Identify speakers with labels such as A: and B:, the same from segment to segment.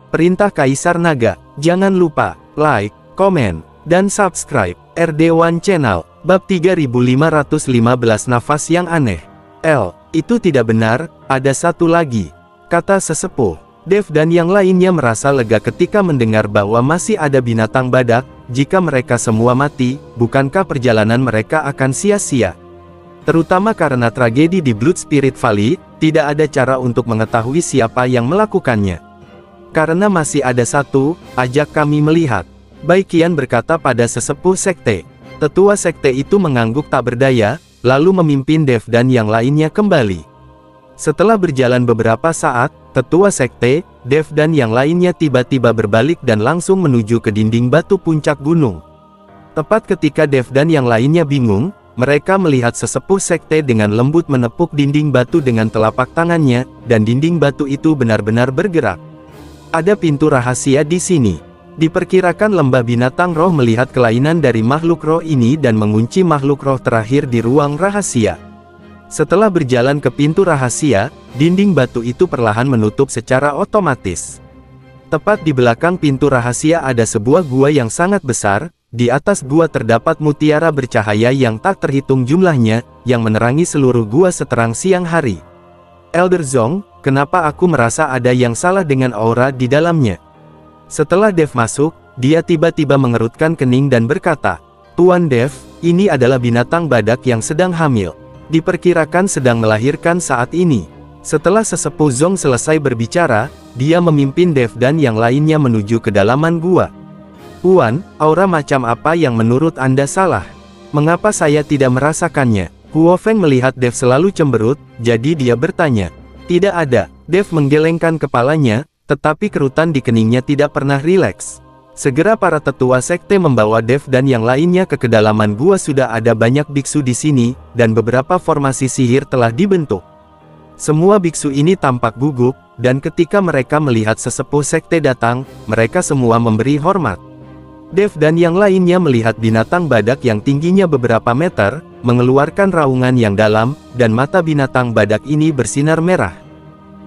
A: Perintah Kaisar Naga. Jangan lupa like, komen, dan subscribe RD1 Channel. Bab 3515 Nafas yang aneh. Itu tidak benar, ada satu lagi, kata sesepuh. Dev dan yang lainnya merasa lega ketika mendengar bahwa masih ada binatang badak. Jika mereka semua mati, bukankah perjalanan mereka akan sia-sia? Terutama karena tragedi di Blood Spirit Valley, tidak ada cara untuk mengetahui siapa yang melakukannya. Karena masih ada satu, ajak kami melihat. Baikian berkata pada sesepuh sekte. Tetua sekte itu mengangguk tak berdaya, lalu memimpin Dev dan yang lainnya kembali. Setelah berjalan beberapa saat, tetua sekte, Dev dan yang lainnya tiba-tiba berbalik dan langsung menuju ke dinding batu puncak gunung. Tepat ketika Dev dan yang lainnya bingung, mereka melihat sesepuh sekte dengan lembut menepuk dinding batu dengan telapak tangannya, dan dinding batu itu benar-benar bergerak. Ada pintu rahasia di sini. Diperkirakan lembah binatang roh melihat kelainan dari makhluk roh ini dan mengunci makhluk roh terakhir di ruang rahasia. Setelah berjalan ke pintu rahasia, dinding batu itu perlahan menutup secara otomatis. Tepat di belakang pintu rahasia ada sebuah gua yang sangat besar. Di atas gua terdapat mutiara bercahaya yang tak terhitung jumlahnya, yang menerangi seluruh gua seterang siang hari. Elder Zong, kenapa aku merasa ada yang salah dengan aura di dalamnya? Setelah Dev masuk, dia tiba-tiba mengerutkan kening dan berkata, Tuan Dev, ini adalah binatang badak yang sedang hamil. Diperkirakan sedang melahirkan saat ini. Setelah sesepuh Zong selesai berbicara, dia memimpin Dev dan yang lainnya menuju kedalaman gua. Tuan, aura macam apa yang menurut Anda salah? Mengapa saya tidak merasakannya? Huo Feng melihat Dev selalu cemberut, jadi dia bertanya. Tidak ada. Dev menggelengkan kepalanya, tetapi kerutan di keningnya tidak pernah rileks. Segera para tetua sekte membawa Dev dan yang lainnya ke kedalaman gua. Sudah ada banyak biksu di sini, dan beberapa formasi sihir telah dibentuk. Semua biksu ini tampak gugup, dan ketika mereka melihat sesepuh sekte datang, mereka semua memberi hormat. Dev dan yang lainnya melihat binatang badak yang tingginya beberapa meter, mengeluarkan raungan yang dalam, dan mata binatang badak ini bersinar merah.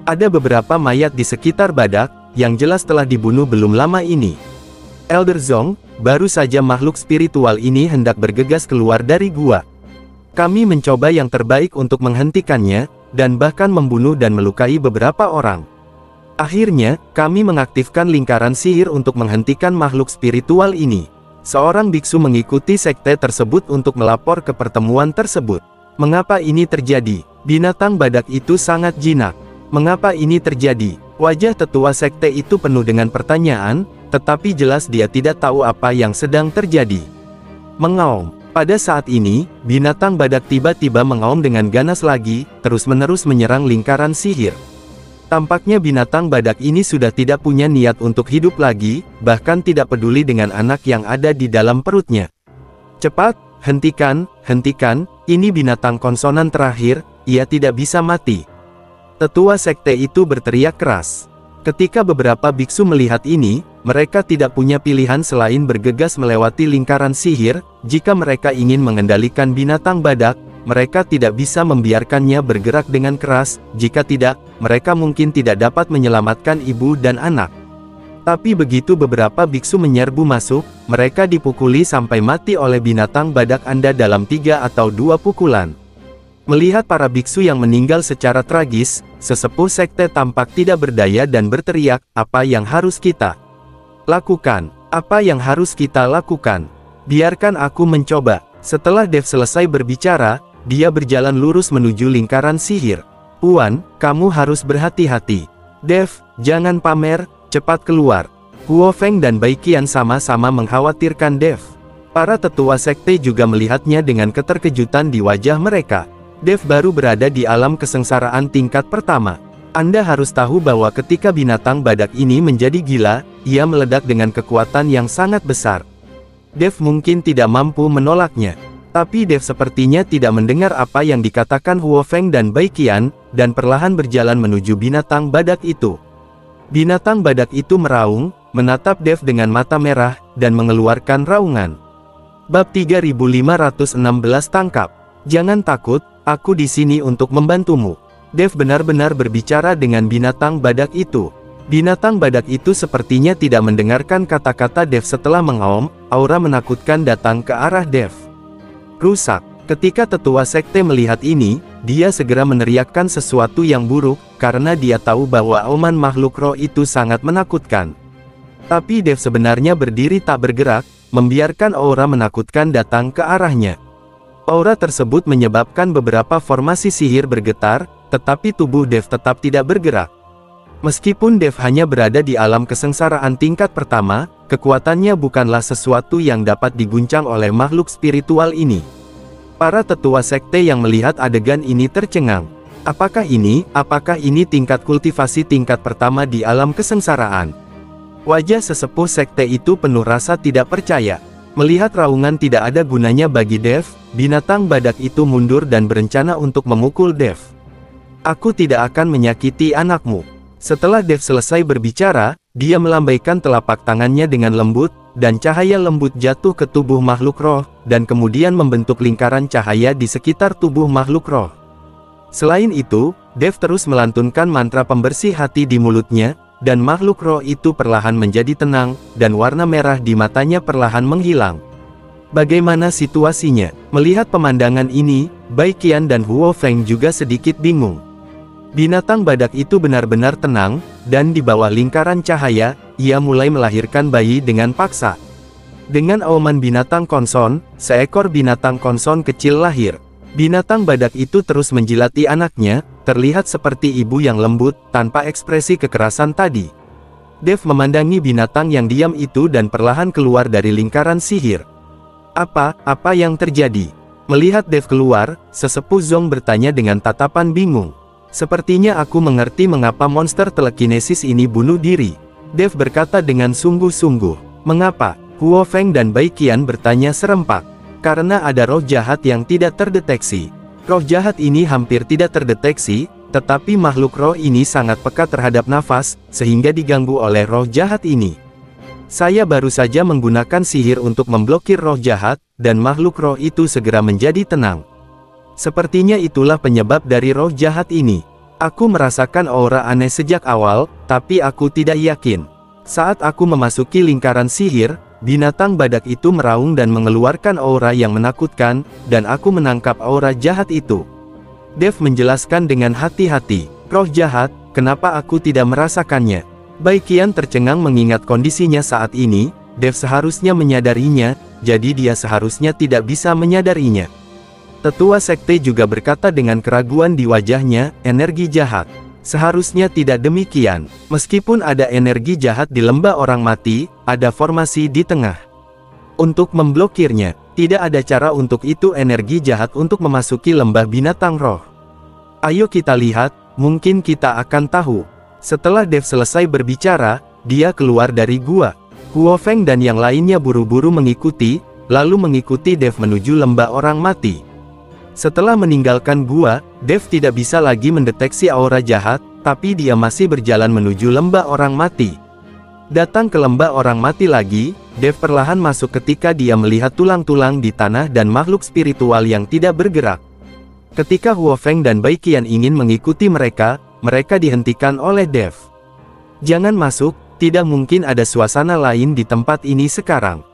A: Ada beberapa mayat di sekitar badak, yang jelas telah dibunuh belum lama ini. Elder Zong, baru saja makhluk spiritual ini hendak bergegas keluar dari gua. Kami mencoba yang terbaik untuk menghentikannya, dan bahkan membunuh dan melukai beberapa orang. Akhirnya, kami mengaktifkan lingkaran sihir untuk menghentikan makhluk spiritual ini. Seorang biksu mengikuti sekte tersebut untuk melapor ke pertemuan tersebut. Mengapa ini terjadi? Binatang badak itu sangat jinak. Mengapa ini terjadi? Wajah tetua sekte itu penuh dengan pertanyaan, tetapi jelas dia tidak tahu apa yang sedang terjadi. Mengaum. Pada saat ini, binatang badak tiba-tiba mengaum dengan ganas lagi, terus-menerus menyerang lingkaran sihir. Tampaknya binatang badak ini sudah tidak punya niat untuk hidup lagi, bahkan tidak peduli dengan anak yang ada di dalam perutnya. Cepat, hentikan, ini binatang konsonan terakhir, ia tidak bisa mati. Tetua sekte itu berteriak keras. Ketika beberapa biksu melihat ini, mereka tidak punya pilihan selain bergegas melewati lingkaran sihir. Jika mereka ingin mengendalikan binatang badak, mereka tidak bisa membiarkannya bergerak dengan keras. Jika tidak, mereka mungkin tidak dapat menyelamatkan ibu dan anak. Tapi begitu beberapa biksu menyerbu masuk, mereka dipukuli sampai mati oleh binatang badak Anda dalam 3 atau 2 pukulan. Melihat para biksu yang meninggal secara tragis, sesepuh sekte tampak tidak berdaya dan berteriak, apa yang harus kita lakukan? Apa yang harus kita lakukan? Biarkan aku mencoba. Setelah Dev selesai berbicara, dia berjalan lurus menuju lingkaran sihir. Puan, kamu harus berhati-hati. Dev, jangan pamer, cepat keluar. Huo Feng dan Baikian sama-sama mengkhawatirkan Dev. Para tetua sekte juga melihatnya dengan keterkejutan di wajah mereka. Dev baru berada di alam kesengsaraan tingkat pertama. Anda harus tahu bahwa ketika binatang badak ini menjadi gila, ia meledak dengan kekuatan yang sangat besar. Dev mungkin tidak mampu menolaknya. Tapi Dev sepertinya tidak mendengar apa yang dikatakan Huo Feng dan Baikian, dan perlahan berjalan menuju binatang badak itu. Binatang badak itu meraung, menatap Dev dengan mata merah, dan mengeluarkan raungan. Bab 3516 Tangkap. Jangan takut, aku di sini untuk membantumu. Dev benar-benar berbicara dengan binatang badak itu. Binatang badak itu sepertinya tidak mendengarkan kata-kata Dev setelah mengaum, aura menakutkan datang ke arah Dev. Rusak. Ketika tetua sekte melihat ini, dia segera meneriakkan sesuatu yang buruk, karena dia tahu bahwa auman makhluk roh itu sangat menakutkan. Tapi Dev sebenarnya berdiri tak bergerak, membiarkan aura menakutkan datang ke arahnya. Aura tersebut menyebabkan beberapa formasi sihir bergetar, tetapi tubuh Dev tetap tidak bergerak. Meskipun Dev hanya berada di alam kesengsaraan tingkat pertama, kekuatannya bukanlah sesuatu yang dapat diguncang oleh makhluk spiritual ini. Para tetua sekte yang melihat adegan ini tercengang. Apakah ini tingkat kultivasi tingkat pertama di alam kesengsaraan? Wajah sesepuh sekte itu penuh rasa tidak percaya. Melihat raungan tidak ada gunanya bagi Dev, binatang badak itu mundur dan berencana untuk memukul Dev. Aku tidak akan menyakiti anakmu. Setelah Dev selesai berbicara, dia melambaikan telapak tangannya dengan lembut, dan cahaya lembut jatuh ke tubuh makhluk roh, dan kemudian membentuk lingkaran cahaya di sekitar tubuh makhluk roh. Selain itu, Dev terus melantunkan mantra pembersih hati di mulutnya, dan makhluk roh itu perlahan menjadi tenang, dan warna merah di matanya perlahan menghilang. Bagaimana situasinya? Melihat pemandangan ini, Bai Qian dan Huo Feng juga sedikit bingung. Binatang badak itu benar-benar tenang, dan di bawah lingkaran cahaya, ia mulai melahirkan bayi dengan paksa. Dengan auman binatang konson, seekor binatang konson kecil lahir. Binatang badak itu terus menjilati anaknya, terlihat seperti ibu yang lembut, tanpa ekspresi kekerasan tadi. Dev memandangi binatang yang diam itu dan perlahan keluar dari lingkaran sihir. Apa yang terjadi? Melihat Dev keluar, sesepuh Zong bertanya dengan tatapan bingung. Sepertinya aku mengerti mengapa monster telekinesis ini bunuh diri. Dev berkata dengan sungguh-sungguh. Mengapa? Huo Feng dan Bai Qian bertanya serempak. Karena ada roh jahat yang tidak terdeteksi. Roh jahat ini hampir tidak terdeteksi, tetapi makhluk roh ini sangat peka terhadap nafas, sehingga diganggu oleh roh jahat ini. Saya baru saja menggunakan sihir untuk memblokir roh jahat, dan makhluk roh itu segera menjadi tenang. Sepertinya itulah penyebab dari roh jahat ini. Aku merasakan aura aneh sejak awal, tapi aku tidak yakin. Saat aku memasuki lingkaran sihir, binatang badak itu meraung dan mengeluarkan aura yang menakutkan, dan aku menangkap aura jahat itu. Dev menjelaskan dengan hati-hati, roh jahat, kenapa aku tidak merasakannya? Bai Qian tercengang mengingat kondisinya saat ini, Dev seharusnya menyadarinya, jadi dia seharusnya tidak bisa menyadarinya. Tetua sekte juga berkata dengan keraguan di wajahnya, energi jahat. Seharusnya tidak demikian. Meskipun ada energi jahat di lembah orang mati, ada formasi di tengah. Untuk memblokirnya, tidak ada cara untuk itu energi jahat untuk memasuki lembah binatang roh. Ayo kita lihat, mungkin kita akan tahu. Setelah Dev selesai berbicara, dia keluar dari gua. Huo Feng dan yang lainnya buru-buru mengikuti, lalu mengikuti Dev menuju lembah orang mati. Setelah meninggalkan gua, Dev tidak bisa lagi mendeteksi aura jahat, tapi dia masih berjalan menuju lembah orang mati. Datang ke lembah orang mati lagi, Dev perlahan masuk ketika dia melihat tulang-tulang di tanah dan makhluk spiritual yang tidak bergerak. Ketika Huo Feng dan Bai Qian ingin mengikuti mereka, mereka dihentikan oleh Dev. Jangan masuk, tidak mungkin ada suasana lain di tempat ini sekarang.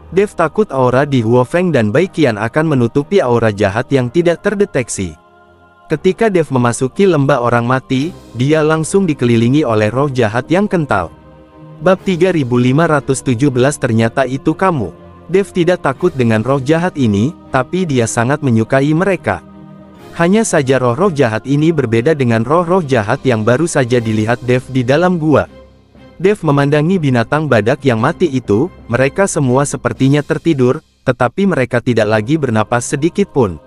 A: Dev takut aura di Huo Feng dan Bai Qian akan menutupi aura jahat yang tidak terdeteksi. Ketika Dev memasuki lembah orang mati, dia langsung dikelilingi oleh roh jahat yang kental. Bab 3517 ternyata itu kamu. Dev tidak takut dengan roh jahat ini, tapi dia sangat menyukai mereka. Hanya saja roh-roh jahat ini berbeda dengan roh-roh jahat yang baru saja dilihat Dev di dalam gua. Dev memandangi binatang badak yang mati itu, mereka semua sepertinya tertidur, tetapi mereka tidak lagi bernapas sedikit pun.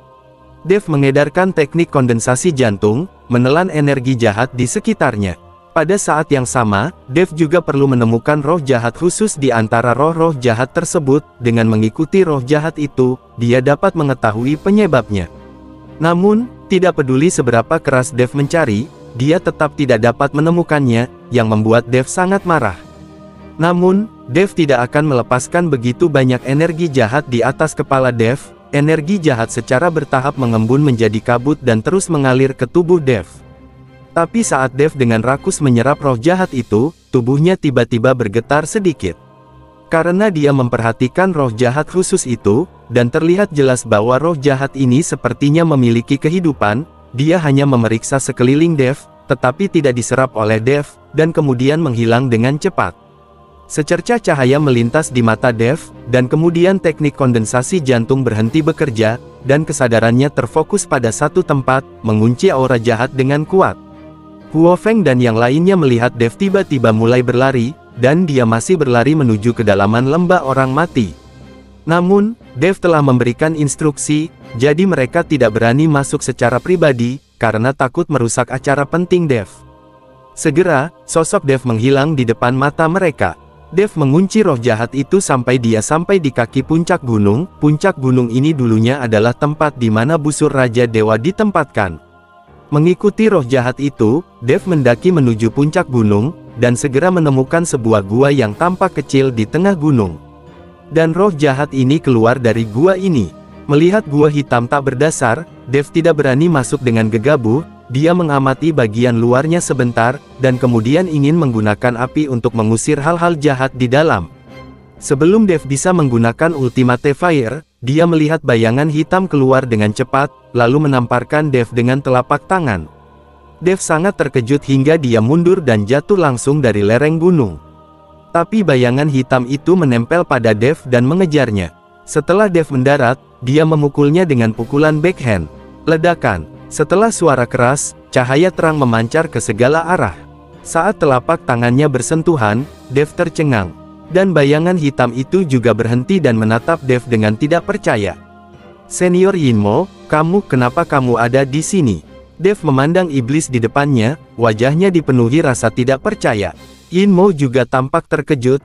A: Dev mengedarkan teknik kondensasi jantung, menelan energi jahat di sekitarnya. Pada saat yang sama, Dev juga perlu menemukan roh jahat khusus di antara roh-roh jahat tersebut, dengan mengikuti roh jahat itu, dia dapat mengetahui penyebabnya. Namun, tidak peduli seberapa keras Dev mencari, dia tetap tidak dapat menemukannya, yang membuat Dev sangat marah. Namun, Dev tidak akan melepaskan begitu banyak energi jahat di atas kepala Dev. Energi jahat secara bertahap mengembun menjadi kabut dan terus mengalir ke tubuh Dev. Tapi saat Dev dengan rakus menyerap roh jahat itu, tubuhnya tiba-tiba bergetar sedikit. Karena dia memperhatikan roh jahat khusus itu, dan terlihat jelas bahwa roh jahat ini sepertinya memiliki kehidupan, dia hanya memeriksa sekeliling Dev, tetapi tidak diserap oleh Dev, dan kemudian menghilang dengan cepat. Secercah cahaya melintas di mata Dev, dan kemudian teknik kondensasi jantung berhenti bekerja, dan kesadarannya terfokus pada satu tempat, mengunci aura jahat dengan kuat. Huo Feng dan yang lainnya melihat Dev tiba-tiba mulai berlari, dan dia masih berlari menuju kedalaman lembah orang mati. Namun, Dev telah memberikan instruksi, jadi mereka tidak berani masuk secara pribadi, karena takut merusak acara penting Dev. Segera, sosok Dev menghilang di depan mata mereka. Dev mengunci roh jahat itu sampai dia sampai di kaki puncak gunung. Puncak gunung ini dulunya adalah tempat di mana busur Raja Dewa ditempatkan. Mengikuti roh jahat itu, Dev mendaki menuju puncak gunung, dan segera menemukan sebuah gua yang tampak kecil di tengah gunung. Dan roh jahat ini keluar dari gua ini. Melihat gua hitam tak berdasar, Dev tidak berani masuk dengan gegabah, dia mengamati bagian luarnya sebentar, dan kemudian ingin menggunakan api untuk mengusir hal-hal jahat di dalam. Sebelum Dev bisa menggunakan Ultimate Fire, dia melihat bayangan hitam keluar dengan cepat, lalu menamparkan Dev dengan telapak tangan. Dev sangat terkejut hingga dia mundur dan jatuh langsung dari lereng gunung. Tapi bayangan hitam itu menempel pada Dev dan mengejarnya. Setelah Dev mendarat, dia memukulnya dengan pukulan backhand. Ledakan. Setelah suara keras, cahaya terang memancar ke segala arah. Saat telapak tangannya bersentuhan, Dev tercengang. Dan bayangan hitam itu juga berhenti dan menatap Dev dengan tidak percaya. "Senior Yinmo, kenapa kamu ada di sini?" Dev memandang iblis di depannya, wajahnya dipenuhi rasa tidak percaya. Yinmo juga tampak terkejut,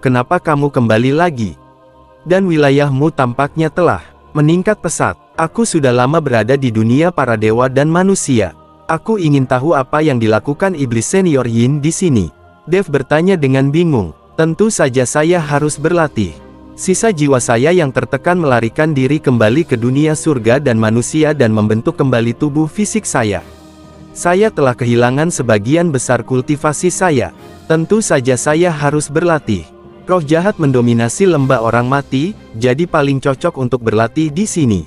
A: kenapa kamu kembali lagi? Dan wilayahmu tampaknya telah meningkat pesat. Aku sudah lama berada di dunia para dewa dan manusia. Aku ingin tahu apa yang dilakukan iblis senior Yin di sini. Dev bertanya dengan bingung. Tentu saja saya harus berlatih. Sisa jiwa saya yang tertekan melarikan diri kembali ke dunia surga dan manusia dan membentuk kembali tubuh fisik saya. Saya telah kehilangan sebagian besar kultivasi saya. Tentu saja saya harus berlatih. Roh jahat mendominasi lembah orang mati, jadi paling cocok untuk berlatih di sini.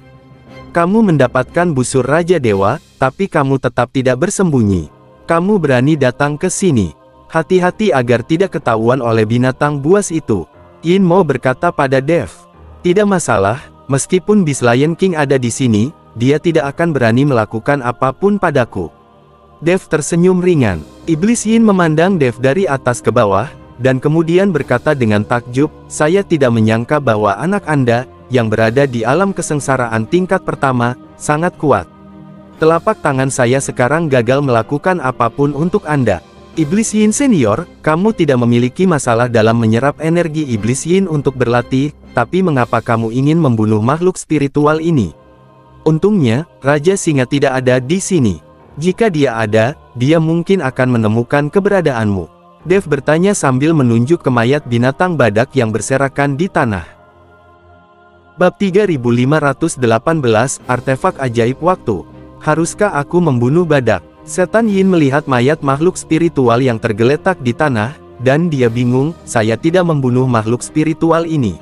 A: Kamu mendapatkan busur Raja Dewa, tapi kamu tetap tidak bersembunyi. Kamu berani datang ke sini. Hati-hati agar tidak ketahuan oleh binatang buas itu. Yinmo berkata pada Dev. Tidak masalah, meskipun Beast Lion King ada di sini, dia tidak akan berani melakukan apapun padaku. Dev tersenyum ringan. Iblis Yin memandang Dev dari atas ke bawah, dan kemudian berkata dengan takjub, "Saya tidak menyangka bahwa anak Anda, yang berada di alam kesengsaraan tingkat pertama, sangat kuat. Telapak tangan saya sekarang gagal melakukan apapun untuk Anda." Iblis Yin Senior, kamu tidak memiliki masalah dalam menyerap energi Iblis Yin untuk berlatih, tapi mengapa kamu ingin membunuh makhluk spiritual ini? Untungnya, Raja Singa tidak ada di sini. Jika dia ada, dia mungkin akan menemukan keberadaanmu. Dev bertanya sambil menunjuk ke mayat binatang badak yang berserakan di tanah. Bab 3518, Artefak Ajaib Waktu. Haruskah aku membunuh badak? Setan Yin melihat mayat makhluk spiritual yang tergeletak di tanah, dan dia bingung, saya tidak membunuh makhluk spiritual ini.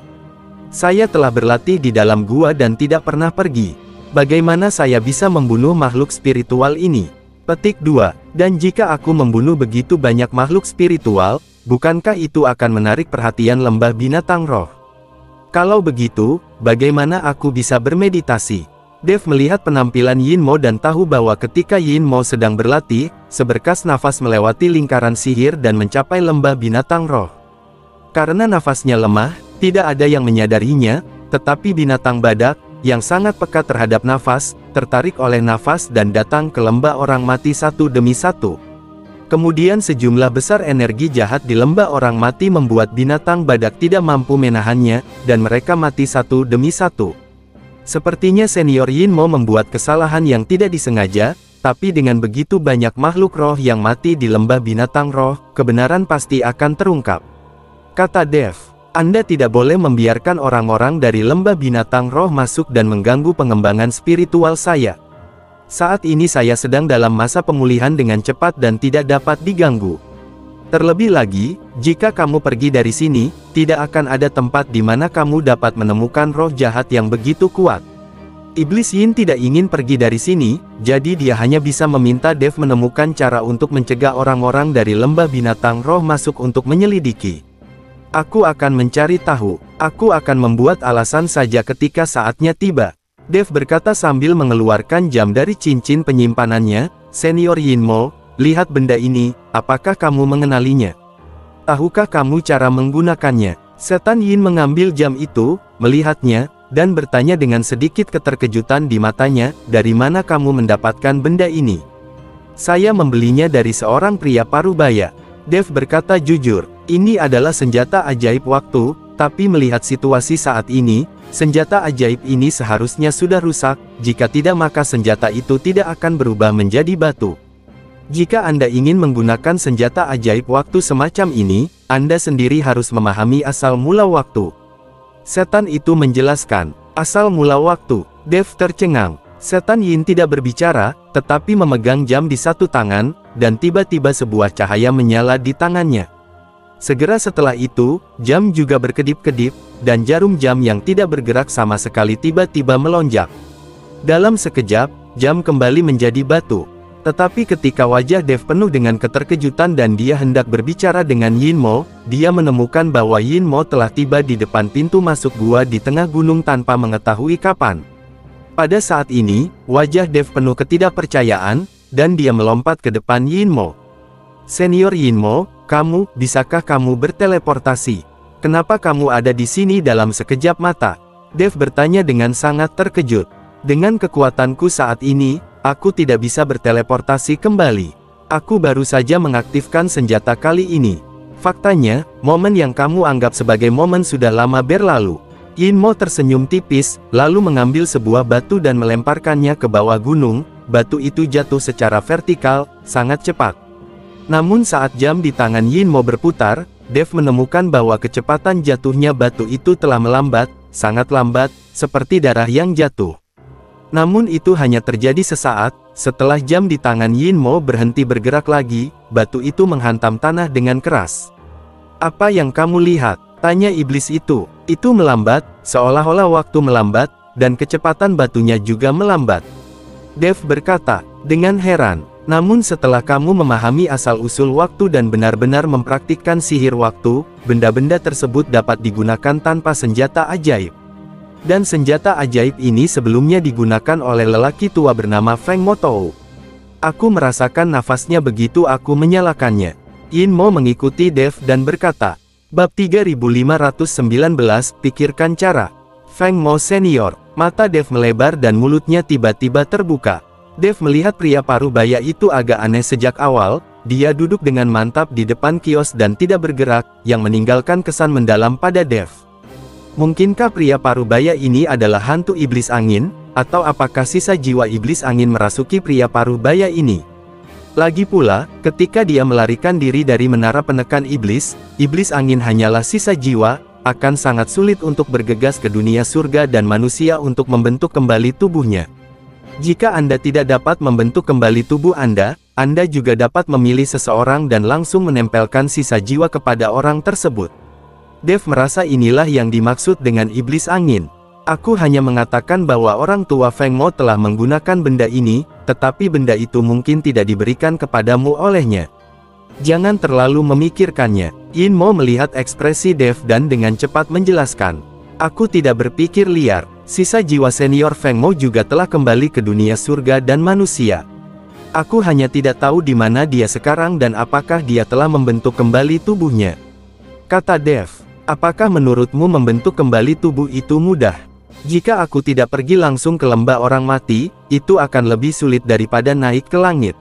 A: Saya telah berlatih di dalam gua dan tidak pernah pergi. Bagaimana saya bisa membunuh makhluk spiritual ini? Petik 2. Dan jika aku membunuh begitu banyak makhluk spiritual, bukankah itu akan menarik perhatian lembah binatang roh? Kalau begitu, bagaimana aku bisa bermeditasi? Dev melihat penampilan Yinmo dan tahu bahwa ketika Yinmo sedang berlatih, seberkas nafas melewati lingkaran sihir dan mencapai lembah binatang roh. Karena nafasnya lemah, tidak ada yang menyadarinya, tetapi binatang badak, yang sangat peka terhadap nafas, tertarik oleh nafas dan datang ke lembah orang mati satu demi satu. Kemudian sejumlah besar energi jahat di lembah orang mati membuat binatang badak tidak mampu menahannya, dan mereka mati satu demi satu. Sepertinya senior Yinmo membuat kesalahan yang tidak disengaja, tapi dengan begitu banyak makhluk roh yang mati di lembah binatang roh, kebenaran pasti akan terungkap. Kata Dev, Anda tidak boleh membiarkan orang-orang dari lembah binatang roh masuk dan mengganggu pengembangan spiritual saya. Saat ini saya sedang dalam masa pemulihan dengan cepat dan tidak dapat diganggu. Terlebih lagi, jika kamu pergi dari sini, tidak akan ada tempat di mana kamu dapat menemukan roh jahat yang begitu kuat. Iblis Yin tidak ingin pergi dari sini, jadi dia hanya bisa meminta Dev menemukan cara untuk mencegah orang-orang dari lembah binatang roh masuk untuk menyelidiki. Aku akan mencari tahu, aku akan membuat alasan saja ketika saatnya tiba. Dev berkata sambil mengeluarkan jam dari cincin penyimpanannya. Senior Yinmo, lihat benda ini, apakah kamu mengenalinya? Tahukah kamu cara menggunakannya? Setan Yin mengambil jam itu, melihatnya, dan bertanya dengan sedikit keterkejutan di matanya, dari mana kamu mendapatkan benda ini? Saya membelinya dari seorang pria parubaya. Dev berkata jujur, ini adalah senjata ajaib waktu, tapi melihat situasi saat ini, senjata ajaib ini seharusnya sudah rusak, jika tidak maka senjata itu tidak akan berubah menjadi batu. Jika Anda ingin menggunakan senjata ajaib waktu semacam ini, Anda sendiri harus memahami asal mula waktu. Setan itu menjelaskan, asal mula waktu. Dev tercengang. Setan Yin tidak berbicara, tetapi memegang jam di satu tangan, dan tiba-tiba sebuah cahaya menyala di tangannya. Segera setelah itu, jam juga berkedip-kedip, dan jarum jam yang tidak bergerak sama sekali tiba-tiba melonjak. Dalam sekejap, jam kembali menjadi batu. Tetapi ketika wajah Dev penuh dengan keterkejutan dan dia hendak berbicara dengan Yinmo, dia menemukan bahwa Yinmo telah tiba di depan pintu masuk gua di tengah gunung tanpa mengetahui kapan. Pada saat ini, wajah Dev penuh ketidakpercayaan, dan dia melompat ke depan Yinmo. Senior Yinmo, bisakah kamu berteleportasi? Kenapa kamu ada di sini dalam sekejap mata? Dev bertanya dengan sangat terkejut. Dengan kekuatanku saat ini, aku tidak bisa berteleportasi kembali. Aku baru saja mengaktifkan senjata kali ini. Faktanya, momen yang kamu anggap sebagai momen sudah lama berlalu. Yinmo tersenyum tipis, lalu mengambil sebuah batu dan melemparkannya ke bawah gunung. Batu itu jatuh secara vertikal, sangat cepat. Namun saat jam di tangan Yinmo berputar, Dev menemukan bahwa kecepatan jatuhnya batu itu telah melambat, sangat lambat, seperti darah yang jatuh. Namun itu hanya terjadi sesaat, setelah jam di tangan Yinmo berhenti bergerak lagi, batu itu menghantam tanah dengan keras. Apa yang kamu lihat? Tanya iblis itu. Itu melambat, seolah-olah waktu melambat, dan kecepatan batunya juga melambat. Dev berkata, dengan heran. Namun setelah kamu memahami asal-usul waktu dan benar-benar mempraktikkan sihir waktu, benda-benda tersebut dapat digunakan tanpa senjata ajaib. Dan senjata ajaib ini sebelumnya digunakan oleh lelaki tua bernama Feng Motou. Aku merasakan nafasnya begitu aku menyalakannya. Yinmo mengikuti Dev dan berkata, Bab 3519, pikirkan cara. Feng Mo Senior. Mata Dev melebar dan mulutnya tiba-tiba terbuka. Dev melihat pria parubaya itu agak aneh sejak awal. Dia duduk dengan mantap di depan kios dan tidak bergerak, yang meninggalkan kesan mendalam pada Dev. Mungkinkah pria parubaya ini adalah hantu iblis angin, atau apakah sisa jiwa iblis angin merasuki pria parubaya ini? Lagi pula, ketika dia melarikan diri dari menara penekan iblis, iblis angin hanyalah sisa jiwa, akan sangat sulit untuk bergegas ke dunia surga dan manusia untuk membentuk kembali tubuhnya. Jika Anda tidak dapat membentuk kembali tubuh Anda juga dapat memilih seseorang dan langsung menempelkan sisa jiwa kepada orang tersebut. Dev merasa inilah yang dimaksud dengan iblis angin. Aku hanya mengatakan bahwa orang tua Feng Mo telah menggunakan benda ini, tetapi benda itu mungkin tidak diberikan kepadamu olehnya. Jangan terlalu memikirkannya. Yinmo melihat ekspresi Dev dan dengan cepat menjelaskan. Aku tidak berpikir liar. Sisa jiwa senior Feng Mo juga telah kembali ke dunia surga dan manusia. Aku hanya tidak tahu di mana dia sekarang dan apakah dia telah membentuk kembali tubuhnya. Kata Dev, apakah menurutmu membentuk kembali tubuh itu mudah? Jika aku tidak pergi langsung ke lembah orang mati, itu akan lebih sulit daripada naik ke langit.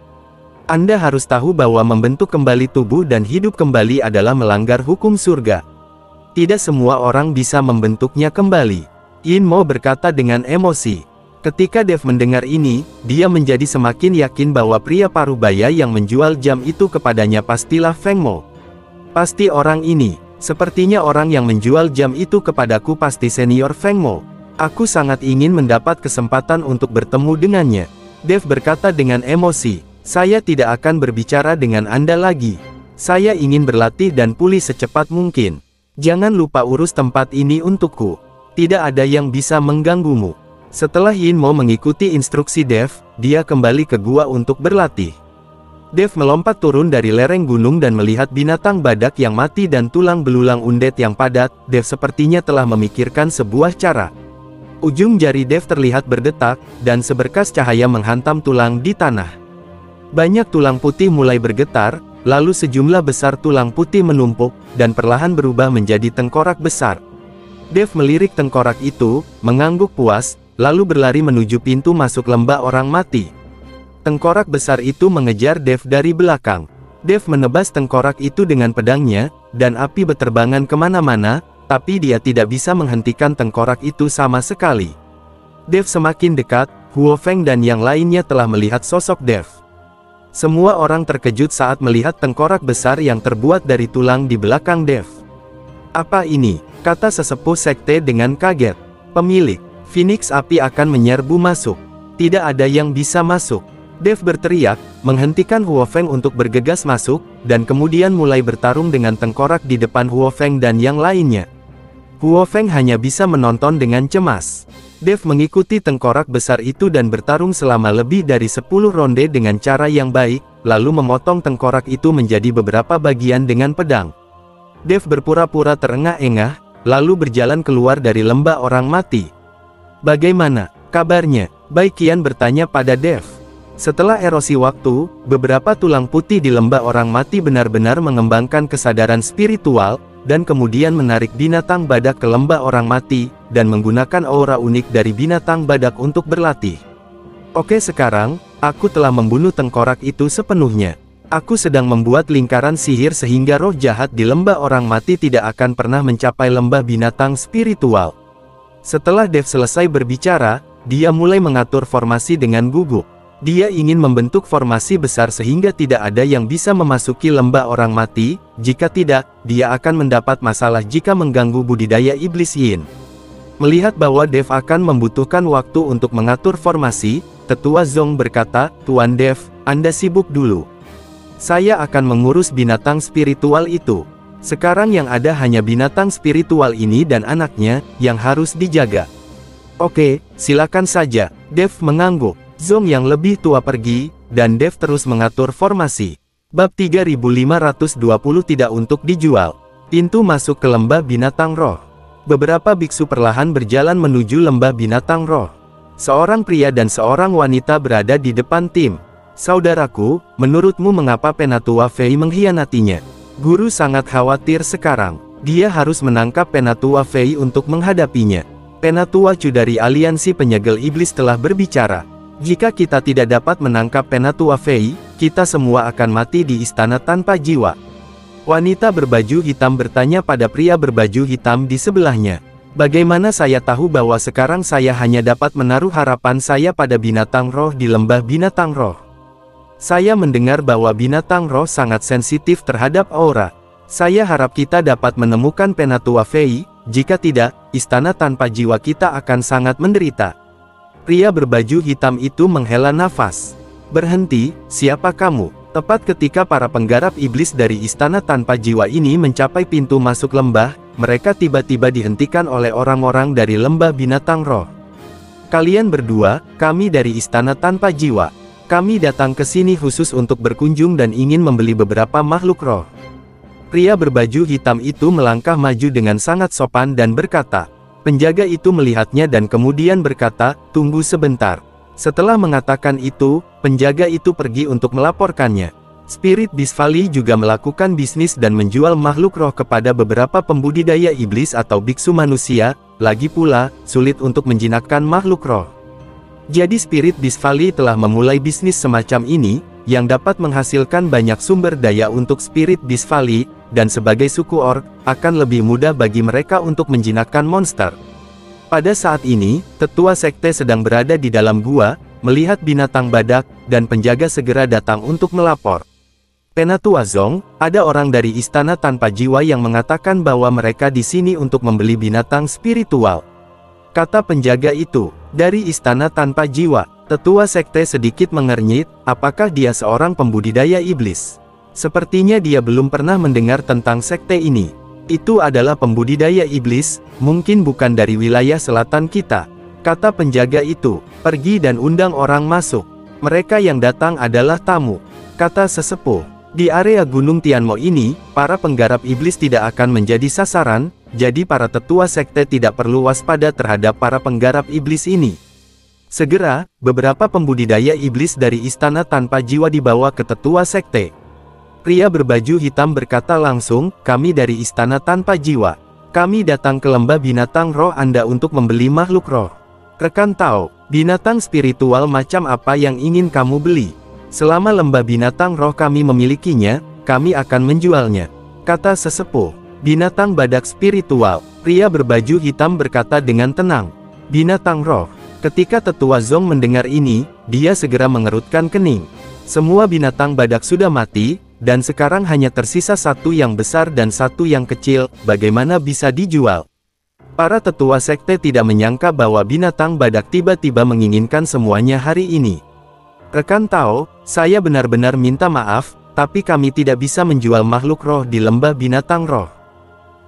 A: Anda harus tahu bahwa membentuk kembali tubuh dan hidup kembali adalah melanggar hukum surga. Tidak semua orang bisa membentuknya kembali. Yinmo berkata dengan emosi. Ketika Dev mendengar ini, dia menjadi semakin yakin bahwa pria parubaya yang menjual jam itu kepadanya pastilah Feng Mo. Pasti orang ini. Sepertinya orang yang menjual jam itu kepadaku pasti senior Feng Mo. Aku sangat ingin mendapat kesempatan untuk bertemu dengannya. Dev berkata dengan emosi, "Saya tidak akan berbicara dengan Anda lagi. Saya ingin berlatih dan pulih secepat mungkin. Jangan lupa urus tempat ini untukku. Tidak ada yang bisa mengganggumu." Setelah Yin Mo mengikuti instruksi Dev, dia kembali ke gua untuk berlatih. Dev melompat turun dari lereng gunung dan melihat binatang badak yang mati dan tulang belulang undead yang padat. Dev sepertinya telah memikirkan sebuah cara. Ujung jari Dev terlihat berdetak, dan seberkas cahaya menghantam tulang di tanah. Banyak tulang putih mulai bergetar, lalu sejumlah besar tulang putih menumpuk, dan perlahan berubah menjadi tengkorak besar. Dev melirik tengkorak itu, mengangguk puas, lalu berlari menuju pintu masuk lembah orang mati. Tengkorak besar itu mengejar Dev dari belakang. Dev menebas tengkorak itu dengan pedangnya, dan api beterbangan kemana-mana, tapi dia tidak bisa menghentikan tengkorak itu sama sekali. Dev semakin dekat, Huo Feng dan yang lainnya telah melihat sosok Dev. Semua orang terkejut saat melihat tengkorak besar yang terbuat dari tulang di belakang Dev. "Apa ini?" kata sesepuh sekte dengan kaget. "Pemilik, Phoenix api akan menyerbu masuk. Tidak ada yang bisa masuk." Dev berteriak, menghentikan Huo Feng untuk bergegas masuk, dan kemudian mulai bertarung dengan tengkorak di depan Huo Feng dan yang lainnya. Huo Feng hanya bisa menonton dengan cemas. Dev mengikuti tengkorak besar itu dan bertarung selama lebih dari 10 ronde dengan cara yang baik, lalu memotong tengkorak itu menjadi beberapa bagian dengan pedang. Dev berpura-pura terengah-engah, lalu berjalan keluar dari lembah orang mati. "Bagaimana kabarnya?" Bai Qian bertanya pada Dev. Setelah erosi waktu, beberapa tulang putih di lembah orang mati benar-benar mengembangkan kesadaran spiritual, dan kemudian menarik binatang badak ke lembah orang mati, dan menggunakan aura unik dari binatang badak untuk berlatih. "Oke, sekarang, aku telah membunuh tengkorak itu sepenuhnya. Aku sedang membuat lingkaran sihir sehingga roh jahat di lembah orang mati tidak akan pernah mencapai lembah binatang spiritual." Setelah Dev selesai berbicara, dia mulai mengatur formasi dengan gugup. Dia ingin membentuk formasi besar sehingga tidak ada yang bisa memasuki lembah orang mati. Jika tidak, dia akan mendapat masalah jika mengganggu budidaya iblis Yin. Melihat bahwa Dev akan membutuhkan waktu untuk mengatur formasi, Tetua Zong berkata, "Tuan Dev, Anda sibuk dulu. Saya akan mengurus binatang spiritual itu. Sekarang yang ada hanya binatang spiritual ini dan anaknya, yang harus dijaga." "Oke, silakan saja." Dev mengangguk. Zong yang lebih tua pergi, dan Dev terus mengatur formasi. Bab 3520 tidak untuk dijual. Pintu masuk ke lembah binatang roh. Beberapa biksu perlahan berjalan menuju lembah binatang roh. Seorang pria dan seorang wanita berada di depan tim. "Saudaraku, menurutmu mengapa Penatua Fei mengkhianatinya?" Guru sangat khawatir sekarang. Dia harus menangkap Penatua Fei untuk menghadapinya. Penatua Chu dari Aliansi Penyegel Iblis telah berbicara. "Jika kita tidak dapat menangkap Penatua Fei, kita semua akan mati di istana tanpa jiwa." Wanita berbaju hitam bertanya pada pria berbaju hitam di sebelahnya. "Bagaimana saya tahu bahwa sekarang saya hanya dapat menaruh harapan saya pada binatang roh di lembah binatang roh? Saya mendengar bahwa binatang roh sangat sensitif terhadap aura. Saya harap kita dapat menemukan Penatua Fei, jika tidak, istana tanpa jiwa kita akan sangat menderita." Pria berbaju hitam itu menghela nafas. "Berhenti, siapa kamu?" Tepat ketika para penggarap iblis dari istana tanpa jiwa ini mencapai pintu masuk lembah, mereka tiba-tiba dihentikan oleh orang-orang dari lembah binatang roh. "Kalian berdua, kami dari istana tanpa jiwa. Kami datang ke sini khusus untuk berkunjung dan ingin membeli beberapa makhluk roh." Pria berbaju hitam itu melangkah maju dengan sangat sopan dan berkata. Penjaga itu melihatnya dan kemudian berkata, "Tunggu sebentar." Setelah mengatakan itu, penjaga itu pergi untuk melaporkannya. Spirit Beast Valley juga melakukan bisnis dan menjual makhluk roh kepada beberapa pembudidaya iblis atau biksu manusia. Lagi pula, sulit untuk menjinakkan makhluk roh. Jadi Spirit Beast Valley telah memulai bisnis semacam ini, yang dapat menghasilkan banyak sumber daya untuk Spirit Beast Valley, dan sebagai suku orc, akan lebih mudah bagi mereka untuk menjinakkan monster. Pada saat ini, tetua sekte sedang berada di dalam gua, melihat binatang badak, dan penjaga segera datang untuk melapor. "Penatua Zong, ada orang dari istana tanpa jiwa yang mengatakan bahwa mereka di sini untuk membeli binatang spiritual," kata penjaga itu. "Dari istana tanpa jiwa? Tetua sekte sedikit mengernyit, apakah dia seorang pembudidaya iblis? Sepertinya dia belum pernah mendengar tentang sekte ini. Itu adalah pembudidaya iblis, mungkin bukan dari wilayah selatan kita. Kata penjaga itu, pergi dan undang orang masuk. Mereka yang datang adalah tamu. Kata sesepuh, di area Gunung Tianmo ini, para penggarap iblis tidak akan menjadi sasaran, jadi para tetua sekte tidak perlu waspada terhadap para penggarap iblis ini. Segera, beberapa pembudidaya iblis dari istana tanpa jiwa dibawa ke tetua sekte. Pria berbaju hitam berkata langsung, kami dari istana tanpa jiwa. Kami datang ke lembah binatang roh Anda untuk membeli makhluk roh. Rekan tahu, binatang spiritual macam apa yang ingin kamu beli? Selama lembah binatang roh kami memilikinya, kami akan menjualnya. Kata sesepuh, binatang badak spiritual. Pria berbaju hitam berkata dengan tenang. Binatang roh. Ketika tetua Zong mendengar ini, dia segera mengerutkan kening. Semua binatang badak sudah mati, dan sekarang hanya tersisa satu yang besar dan satu yang kecil, bagaimana bisa dijual? Para tetua sekte tidak menyangka bahwa binatang badak tiba-tiba menginginkan semuanya hari ini. Rekan Tao, saya benar-benar minta maaf, tapi kami tidak bisa menjual makhluk roh di lembah binatang roh.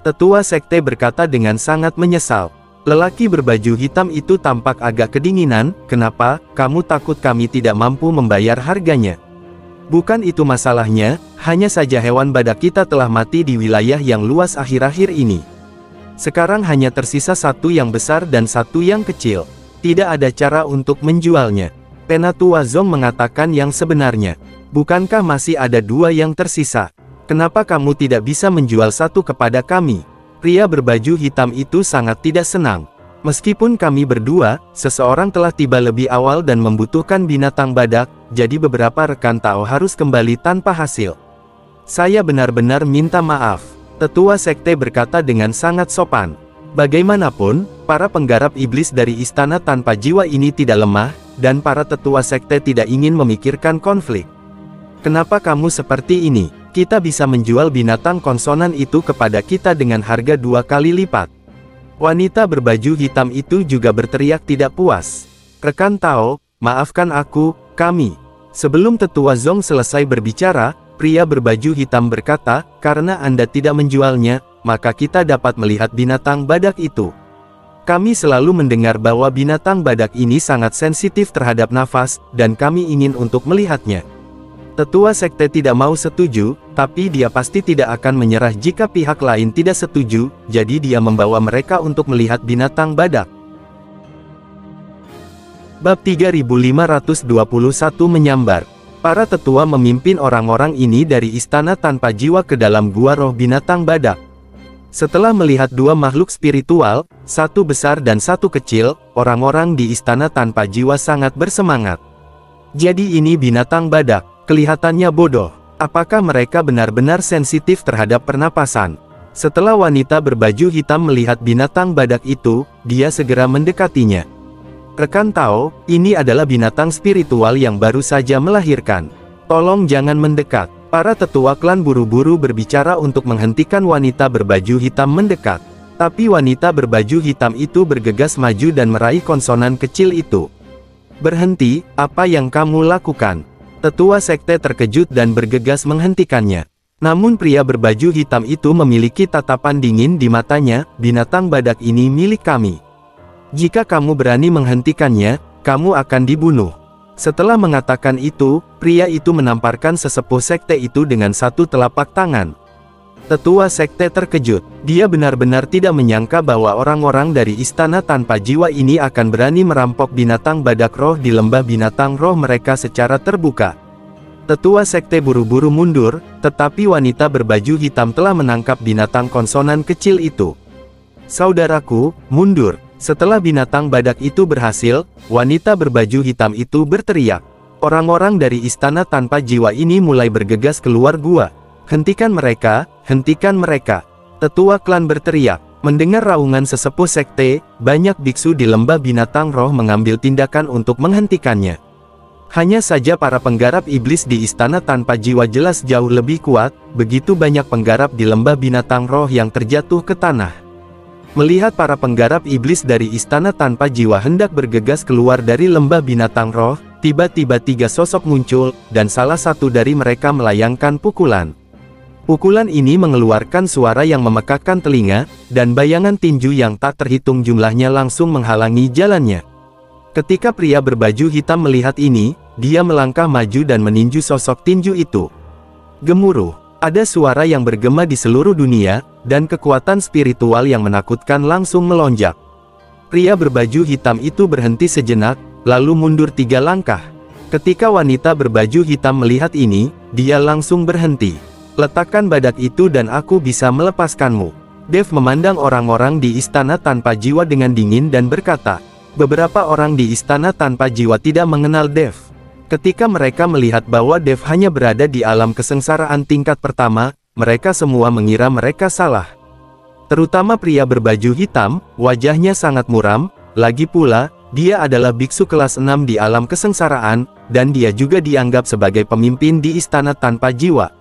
A: Tetua sekte berkata dengan sangat menyesal. Lelaki berbaju hitam itu tampak agak kedinginan, kenapa, kamu takut kami tidak mampu membayar harganya? Bukan itu masalahnya, hanya saja hewan badak kita telah mati di wilayah yang luas akhir-akhir ini. Sekarang hanya tersisa satu yang besar dan satu yang kecil. Tidak ada cara untuk menjualnya. Penatua Zong mengatakan yang sebenarnya. Bukankah masih ada dua yang tersisa? Kenapa kamu tidak bisa menjual satu kepada kami? Pria berbaju hitam itu sangat tidak senang. Meskipun kami berdua, seseorang telah tiba lebih awal dan membutuhkan binatang badak, jadi beberapa rekan Tao harus kembali tanpa hasil. Saya benar-benar minta maaf. Tetua sekte berkata dengan sangat sopan. Bagaimanapun, para penggarap iblis dari istana tanpa jiwa ini tidak lemah, dan para tetua sekte tidak ingin memikirkan konflik. Kenapa kamu seperti ini? Kita bisa menjual binatang konsonan itu kepada kita dengan harga 2 kali lipat. Wanita berbaju hitam itu juga berteriak tidak puas. Rekan Tao, maafkan aku, kami. Sebelum tetua Zong selesai berbicara, pria berbaju hitam berkata, karena Anda tidak menjualnya, maka kita dapat melihat binatang badak itu. Kami selalu mendengar bahwa binatang badak ini sangat sensitif terhadap nafas, dan kami ingin untuk melihatnya. Tetua sekte tidak mau setuju, tapi dia pasti tidak akan menyerah jika pihak lain tidak setuju, jadi dia membawa mereka untuk melihat binatang badak. Bab 3521 menyambar. Para tetua memimpin orang-orang ini dari istana tanpa jiwa ke dalam gua roh binatang badak. Setelah melihat dua makhluk spiritual, satu besar dan satu kecil, orang-orang di istana tanpa jiwa sangat bersemangat. Jadi ini binatang badak. Kelihatannya bodoh. Apakah mereka benar-benar sensitif terhadap pernapasan? Setelah wanita berbaju hitam melihat binatang badak itu, dia segera mendekatinya. Rekan Tao, ini adalah binatang spiritual yang baru saja melahirkan. Tolong jangan mendekat. Para tetua klan buru-buru berbicara untuk menghentikan wanita berbaju hitam mendekat. Tapi wanita berbaju hitam itu bergegas maju dan meraih konsonan kecil itu. Berhenti, apa yang kamu lakukan? Tetua sekte terkejut dan bergegas menghentikannya. Namun pria berbaju hitam itu memiliki tatapan dingin di matanya, binatang badak ini milik kami. Jika kamu berani menghentikannya, kamu akan dibunuh. Setelah mengatakan itu, pria itu menamparkan sesepuh sekte itu dengan satu telapak tangan. Tetua sekte terkejut. Dia benar-benar tidak menyangka bahwa orang-orang dari istana tanpa jiwa ini akan berani merampok binatang badak roh di lembah binatang roh mereka secara terbuka. Tetua sekte buru-buru mundur, tetapi wanita berbaju hitam telah menangkap binatang konsonan kecil itu. Saudaraku, mundur. Setelah binatang badak itu berhasil, wanita berbaju hitam itu berteriak. Orang-orang dari istana tanpa jiwa ini mulai bergegas keluar gua. Hentikan mereka, hentikan mereka. Tetua klan berteriak. Mendengar raungan sesepuh sekte, banyak biksu di lembah binatang roh mengambil tindakan untuk menghentikannya. Hanya saja para penggarap iblis di istana tanpa jiwa jelas jauh lebih kuat, begitu banyak penggarap di lembah binatang roh yang terjatuh ke tanah. Melihat para penggarap iblis dari istana tanpa jiwa hendak bergegas keluar dari lembah binatang roh, tiba-tiba 3 sosok muncul, dan salah satu dari mereka melayangkan pukulan. Pukulan ini mengeluarkan suara yang memekakkan telinga, dan bayangan tinju yang tak terhitung jumlahnya langsung menghalangi jalannya. Ketika pria berbaju hitam melihat ini, dia melangkah maju dan meninju sosok tinju itu. Gemuruh, ada suara yang bergema di seluruh dunia, dan kekuatan spiritual yang menakutkan langsung melonjak. Pria berbaju hitam itu berhenti sejenak, lalu mundur 3 langkah. Ketika wanita berbaju hitam melihat ini, dia langsung berhenti. Letakkan badak itu dan aku bisa melepaskanmu. Dev memandang orang-orang di istana tanpa jiwa dengan dingin dan berkata, beberapa orang di istana tanpa jiwa tidak mengenal Dev. Ketika mereka melihat bahwa Dev hanya berada di alam kesengsaraan tingkat pertama, mereka semua mengira mereka salah. Terutama pria berbaju hitam, wajahnya sangat muram, lagi pula, dia adalah biksu kelas 6 di alam kesengsaraan, dan dia juga dianggap sebagai pemimpin di istana tanpa jiwa.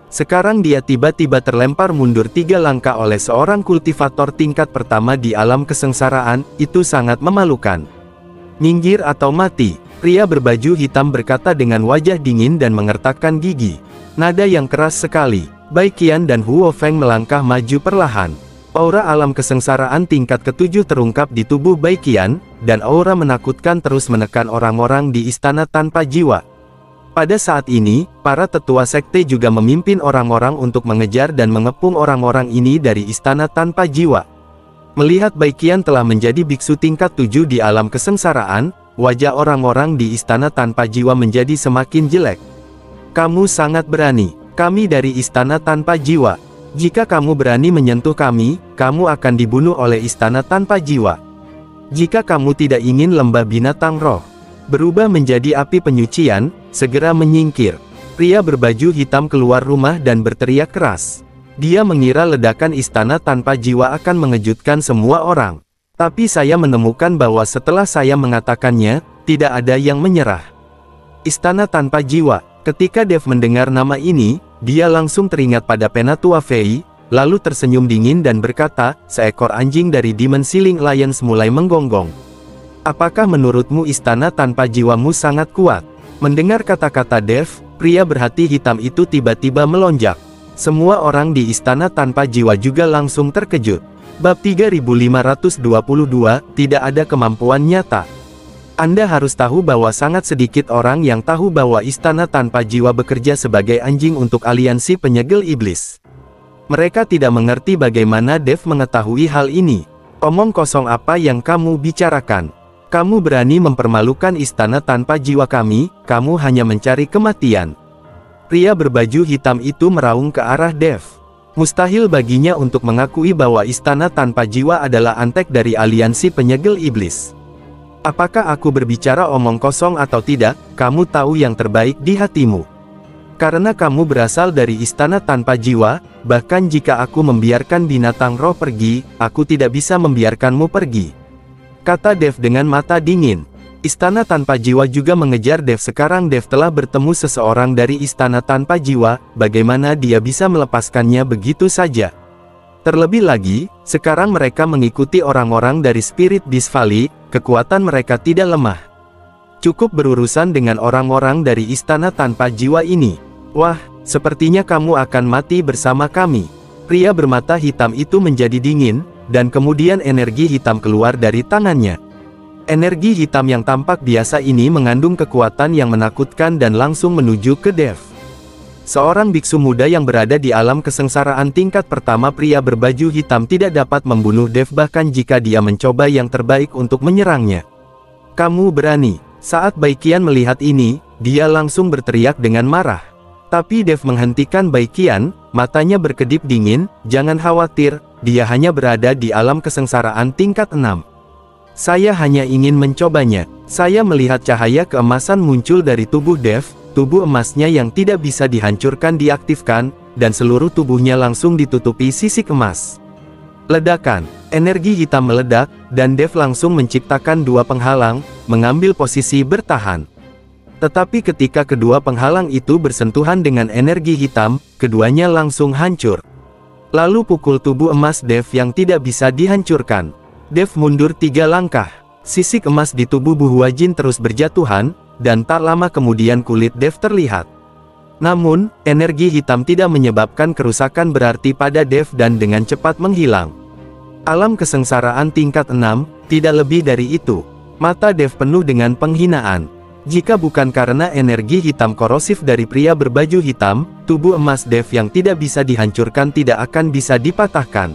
A: Sekarang dia tiba-tiba terlempar mundur 3 langkah oleh seorang kultivator tingkat pertama di alam kesengsaraan, itu sangat memalukan. Minggir atau mati. Pria berbaju hitam berkata dengan wajah dingin dan mengertakkan gigi. Nada yang keras sekali. Baiqian dan Huo Feng melangkah maju perlahan. Aura alam kesengsaraan tingkat ke-7 terungkap di tubuh Baiqian, dan aura menakutkan terus menekan orang-orang di istana tanpa jiwa. Pada saat ini, para tetua sekte juga memimpin orang-orang untuk mengejar dan mengepung orang-orang ini dari istana tanpa jiwa. Melihat Baiqian telah menjadi biksu tingkat 7 di alam kesengsaraan, wajah orang-orang di istana tanpa jiwa menjadi semakin jelek. Kamu sangat berani. Kami dari istana tanpa jiwa. Jika kamu berani menyentuh kami, kamu akan dibunuh oleh istana tanpa jiwa. Jika kamu tidak ingin lembah binatang roh berubah menjadi api penyucian, segera menyingkir. Pria berbaju hitam keluar rumah dan berteriak keras. Dia mengira ledakan istana tanpa jiwa akan mengejutkan semua orang. Tapi saya menemukan bahwa setelah saya mengatakannya, tidak ada yang menyerah. Istana tanpa jiwa. Ketika Dev mendengar nama ini, dia langsung teringat pada Penatua Fei, lalu tersenyum dingin dan berkata, seekor anjing dari Demon Ceiling Alliance mulai menggonggong. Apakah menurutmu istana tanpa jiwamu sangat kuat? Mendengar kata-kata Dev, pria berhati hitam itu tiba-tiba melonjak. Semua orang di istana tanpa jiwa juga langsung terkejut. Bab 3522, tidak ada kemampuan nyata. Anda harus tahu bahwa sangat sedikit orang yang tahu bahwa istana tanpa jiwa bekerja sebagai anjing untuk aliansi penyegel iblis. Mereka tidak mengerti bagaimana Dev mengetahui hal ini. Omong kosong apa yang kamu bicarakan? Kamu berani mempermalukan istana tanpa jiwa kami, kamu hanya mencari kematian. Pria berbaju hitam itu meraung ke arah Dev. Mustahil baginya untuk mengakui bahwa istana tanpa jiwa adalah antek dari aliansi penyegel iblis. Apakah aku berbicara omong kosong atau tidak, kamu tahu yang terbaik di hatimu. Karena kamu berasal dari istana tanpa jiwa, bahkan jika aku membiarkan binatang roh pergi, aku tidak bisa membiarkanmu pergi. Kata Dev dengan mata dingin. Istana tanpa jiwa juga mengejar Dev. Sekarang Dev telah bertemu seseorang dari istana tanpa jiwa, bagaimana dia bisa melepaskannya begitu saja? Terlebih lagi, sekarang mereka mengikuti orang-orang dari Spirit Beast Valley, kekuatan mereka tidak lemah. Cukup berurusan dengan orang-orang dari istana tanpa jiwa ini. Wah, sepertinya kamu akan mati bersama kami. Pria bermata hitam itu menjadi dingin, dan kemudian energi hitam keluar dari tangannya. Energi hitam yang tampak biasa ini mengandung kekuatan yang menakutkan dan langsung menuju ke Dev. Seorang biksu muda yang berada di alam kesengsaraan tingkat pertama. Pria berbaju hitam tidak dapat membunuh Dev bahkan jika dia mencoba yang terbaik untuk menyerangnya. Kamu berani. Saat Baiqian melihat ini, dia langsung berteriak dengan marah. Tapi Dev menghentikan Baiqian, matanya berkedip dingin, jangan khawatir, dia hanya berada di alam kesengsaraan tingkat 6. Saya hanya ingin mencobanya. Saya melihat cahaya keemasan muncul dari tubuh Dev, tubuh emasnya yang tidak bisa dihancurkan diaktifkan, dan seluruh tubuhnya langsung ditutupi sisik emas. Ledakan, energi hitam meledak, dan Dev langsung menciptakan 2 penghalang, mengambil posisi bertahan. Tetapi ketika kedua penghalang itu bersentuhan dengan energi hitam, keduanya langsung hancur. Lalu pukul tubuh emas Dev yang tidak bisa dihancurkan. Dev mundur 3 langkah. Sisik emas di tubuh Bu Huajin terus berjatuhan, dan tak lama kemudian kulit Dev terlihat. Namun, energi hitam tidak menyebabkan kerusakan berarti pada Dev dan dengan cepat menghilang. Alam kesengsaraan tingkat 6, tidak lebih dari itu. Mata Dev penuh dengan penghinaan. Jika bukan karena energi hitam korosif dari pria berbaju hitam, tubuh emas Dev yang tidak bisa dihancurkan tidak akan bisa dipatahkan.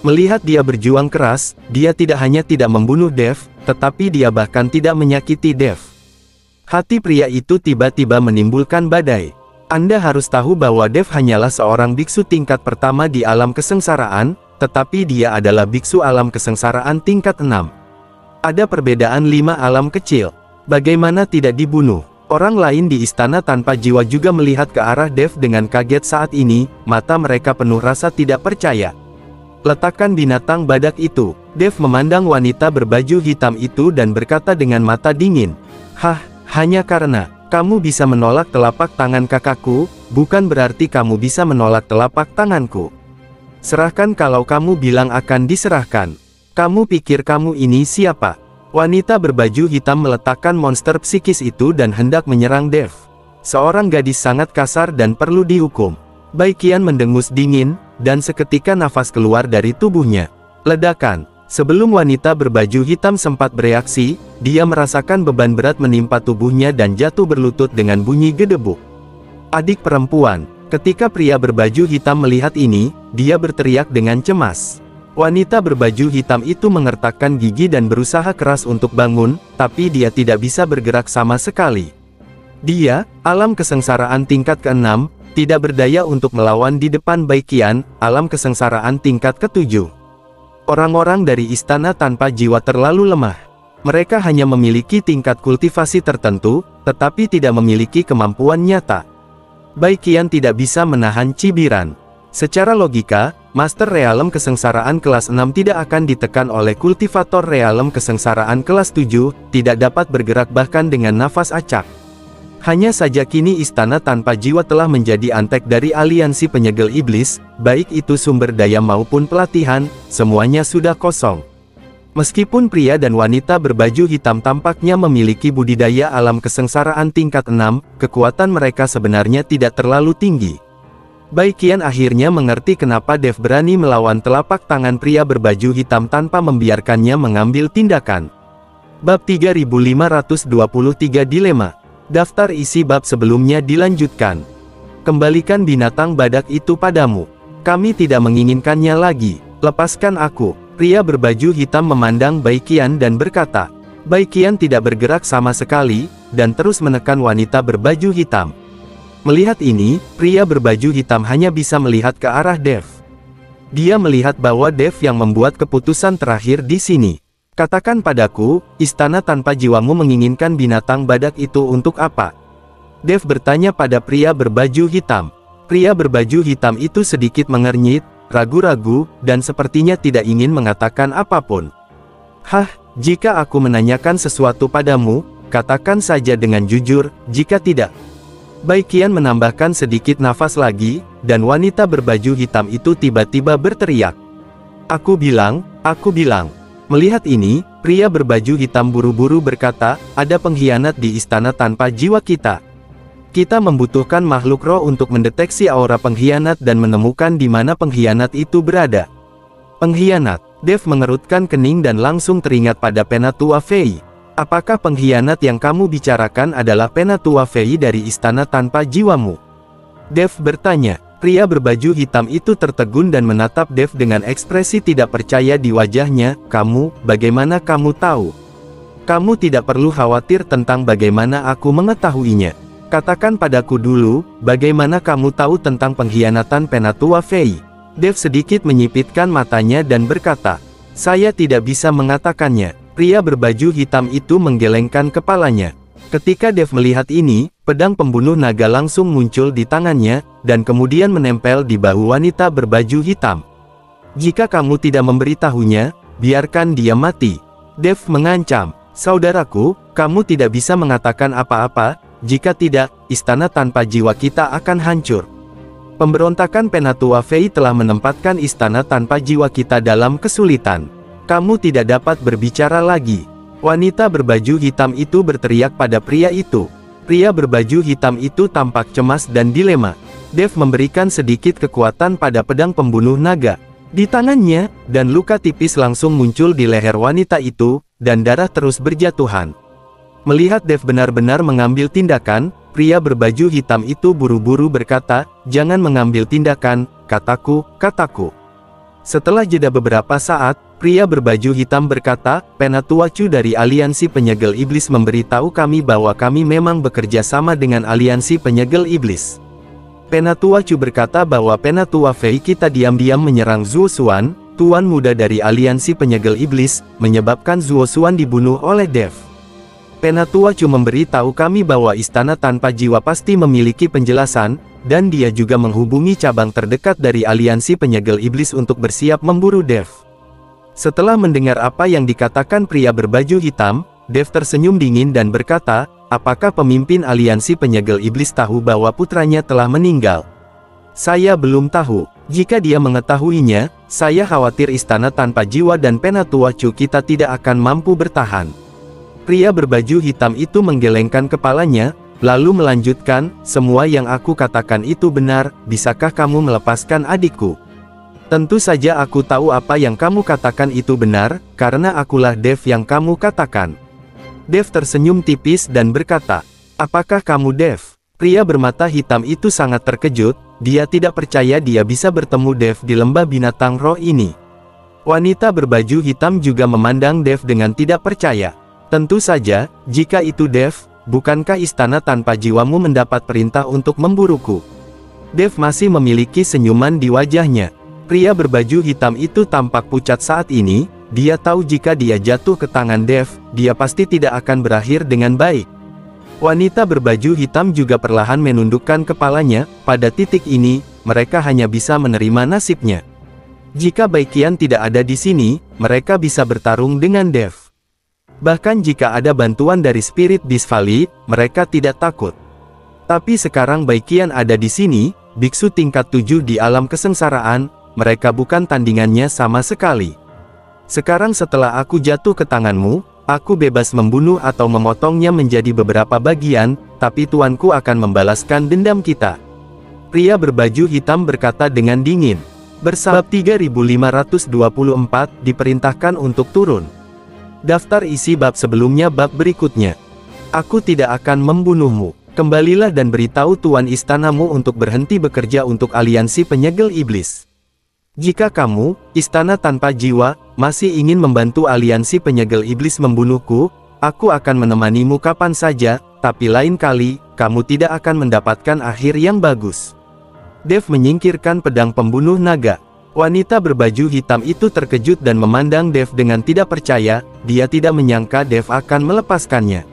A: Melihat dia berjuang keras, dia tidak hanya tidak membunuh Dev, tetapi dia bahkan tidak menyakiti Dev. Hati pria itu tiba-tiba menimbulkan badai. Anda harus tahu bahwa Dev hanyalah seorang biksu tingkat pertama di alam kesengsaraan, tetapi dia adalah biksu alam kesengsaraan tingkat 6. Ada perbedaan 5 alam kecil. Bagaimana tidak dibunuh? Orang lain di istana tanpa jiwa juga melihat ke arah Dev dengan kaget saat ini, mata mereka penuh rasa tidak percaya. Letakkan binatang badak itu. Dev memandang wanita berbaju hitam itu dan berkata dengan mata dingin. Hah, hanya karena kamu bisa menolak telapak tangan kakakku, bukan berarti kamu bisa menolak telapak tanganku. Serahkan kalau kamu bilang akan diserahkan. Kamu pikir kamu ini siapa? Wanita berbaju hitam meletakkan monster psikis itu dan hendak menyerang Dev. Seorang gadis sangat kasar dan perlu dihukum. Baikian mendengus dingin, dan seketika nafas keluar dari tubuhnya. Ledakan. Sebelum wanita berbaju hitam sempat bereaksi, dia merasakan beban berat menimpa tubuhnya dan jatuh berlutut dengan bunyi gedebuk. Adik perempuan. Ketika pria berbaju hitam melihat ini, dia berteriak dengan cemas. Wanita berbaju hitam itu mengertakkan gigi dan berusaha keras untuk bangun, tapi dia tidak bisa bergerak sama sekali. Dia, alam kesengsaraan tingkat ke-6, tidak berdaya untuk melawan di depan Baikian, alam kesengsaraan tingkat ke-7. Orang-orang dari istana tanpa jiwa terlalu lemah. Mereka hanya memiliki tingkat kultivasi tertentu, tetapi tidak memiliki kemampuan nyata. Baikian tidak bisa menahan cibiran. Secara logika, Master Realem Kesengsaraan kelas 6 tidak akan ditekan oleh kultivator Realem Kesengsaraan kelas 7, tidak dapat bergerak bahkan dengan nafas acak. Hanya saja kini istana tanpa jiwa telah menjadi antek dari aliansi penyegel iblis, baik itu sumber daya maupun pelatihan, semuanya sudah kosong. Meskipun pria dan wanita berbaju hitam tampaknya memiliki budidaya alam kesengsaraan tingkat 6, kekuatan mereka sebenarnya tidak terlalu tinggi. Baikian akhirnya mengerti kenapa Dev berani melawan telapak tangan pria berbaju hitam tanpa membiarkannya mengambil tindakan. Bab 3523 Dilema. Daftar isi bab sebelumnya dilanjutkan. Kembalikan binatang badak itu padamu. Kami tidak menginginkannya lagi. Lepaskan aku. Pria berbaju hitam memandang Baikian dan berkata. Baikian tidak bergerak sama sekali, dan terus menekan wanita berbaju hitam. Melihat ini, pria berbaju hitam hanya bisa melihat ke arah Dev. Dia melihat bahwa Dev yang membuat keputusan terakhir di sini. Katakan padaku, istana tanpa jiwamu menginginkan binatang badak itu untuk apa? Dev bertanya pada pria berbaju hitam. Pria berbaju hitam itu sedikit mengernyit, ragu-ragu, dan sepertinya tidak ingin mengatakan apapun. Hah, jika aku menanyakan sesuatu padamu, katakan saja dengan jujur, jika tidak. Baikian menambahkan sedikit nafas lagi, dan wanita berbaju hitam itu tiba-tiba berteriak. Aku bilang. Melihat ini, pria berbaju hitam buru-buru berkata, ada pengkhianat di istana tanpa jiwa kita. Kita membutuhkan makhluk roh untuk mendeteksi aura pengkhianat dan menemukan di mana pengkhianat itu berada. Pengkhianat. Dev mengerutkan kening dan langsung teringat pada Penatua Fei. Apakah pengkhianat yang kamu bicarakan adalah Penatua Fei dari istana tanpa jiwamu? Dev bertanya. Pria berbaju hitam itu tertegun dan menatap Dev dengan ekspresi tidak percaya di wajahnya. Kamu, bagaimana kamu tahu? Kamu tidak perlu khawatir tentang bagaimana aku mengetahuinya. Katakan padaku dulu, bagaimana kamu tahu tentang pengkhianatan Penatua Fei? Dev sedikit menyipitkan matanya dan berkata, saya tidak bisa mengatakannya. Pria berbaju hitam itu menggelengkan kepalanya. Ketika Dev melihat ini, pedang pembunuh naga langsung muncul di tangannya, dan kemudian menempel di bahu wanita berbaju hitam. Jika kamu tidak memberitahunya, biarkan dia mati. Dev mengancam, saudaraku, kamu tidak bisa mengatakan apa-apa, jika tidak, istana tanpa jiwa kita akan hancur. Pemberontakan Penatua Fei telah menempatkan istana tanpa jiwa kita dalam kesulitan. Kamu tidak dapat berbicara lagi. Wanita berbaju hitam itu berteriak pada pria itu. Pria berbaju hitam itu tampak cemas dan dilema. Dev memberikan sedikit kekuatan pada pedang pembunuh naga di tangannya, dan luka tipis langsung muncul di leher wanita itu, dan darah terus berjatuhan. Melihat Dev benar-benar mengambil tindakan, pria berbaju hitam itu buru-buru berkata, "Jangan mengambil tindakan, kataku." Setelah jeda beberapa saat, pria berbaju hitam berkata, "Penatua Chu dari Aliansi Penyegel Iblis memberitahu kami bahwa kami memang bekerja sama dengan Aliansi Penyegel Iblis." Penatua Chu berkata bahwa Penatua Fei kita diam-diam menyerang Zuo Xuan, tuan muda dari Aliansi Penyegel Iblis, menyebabkan Zuo Xuan dibunuh oleh Dev. Penatua Chu memberitahu kami bahwa istana tanpa jiwa pasti memiliki penjelasan, dan dia juga menghubungi cabang terdekat dari Aliansi Penyegel Iblis untuk bersiap memburu Dev. Setelah mendengar apa yang dikatakan pria berbaju hitam, Dev tersenyum dingin dan berkata, "Apakah pemimpin Aliansi Penyegel Iblis tahu bahwa putranya telah meninggal?" "Saya belum tahu. Jika dia mengetahuinya, saya khawatir istana tanpa jiwa dan Penatua Chu kita tidak akan mampu bertahan." Pria berbaju hitam itu menggelengkan kepalanya, lalu melanjutkan, "Semua yang aku katakan itu benar, bisakah kamu melepaskan adikku?" "Tentu saja aku tahu apa yang kamu katakan itu benar, karena akulah Dev yang kamu katakan." Dev tersenyum tipis dan berkata, "Apakah kamu Dev?" Pria bermata hitam itu sangat terkejut, dia tidak percaya dia bisa bertemu Dev di lembah binatang roh ini. Wanita berbaju hitam juga memandang Dev dengan tidak percaya. "Tentu saja, jika itu Dev, bukankah istana tanpa jiwamu mendapat perintah untuk memburuku?" Dev masih memiliki senyuman di wajahnya. Pria berbaju hitam itu tampak pucat saat ini, dia tahu jika dia jatuh ke tangan Dev, dia pasti tidak akan berakhir dengan baik. Wanita berbaju hitam juga perlahan menundukkan kepalanya, pada titik ini, mereka hanya bisa menerima nasibnya. Jika Baiqian tidak ada di sini, mereka bisa bertarung dengan Dev. Bahkan jika ada bantuan dari Spirit Beast Valley, mereka tidak takut. Tapi sekarang Baiqian ada di sini, biksu tingkat 7 di alam kesengsaraan, mereka bukan tandingannya sama sekali. Sekarang setelah aku jatuh ke tanganmu, aku bebas membunuh atau memotongnya menjadi beberapa bagian, tapi tuanku akan membalaskan dendam kita." Pria berbaju hitam berkata dengan dingin. Bersabab 3524 diperintahkan untuk turun. Daftar isi bab sebelumnya bab berikutnya. "Aku tidak akan membunuhmu. Kembalilah dan beritahu tuan istanamu untuk berhenti bekerja untuk Aliansi Penyegel Iblis. Jika kamu, istana tanpa jiwa, masih ingin membantu Aliansi Penyegel Iblis membunuhku, aku akan menemanimu kapan saja, tapi lain kali, kamu tidak akan mendapatkan akhir yang bagus." Dev menyingkirkan pedang pembunuh naga. Wanita berbaju hitam itu terkejut dan memandang Dev dengan tidak percaya, dia tidak menyangka Dev akan melepaskannya.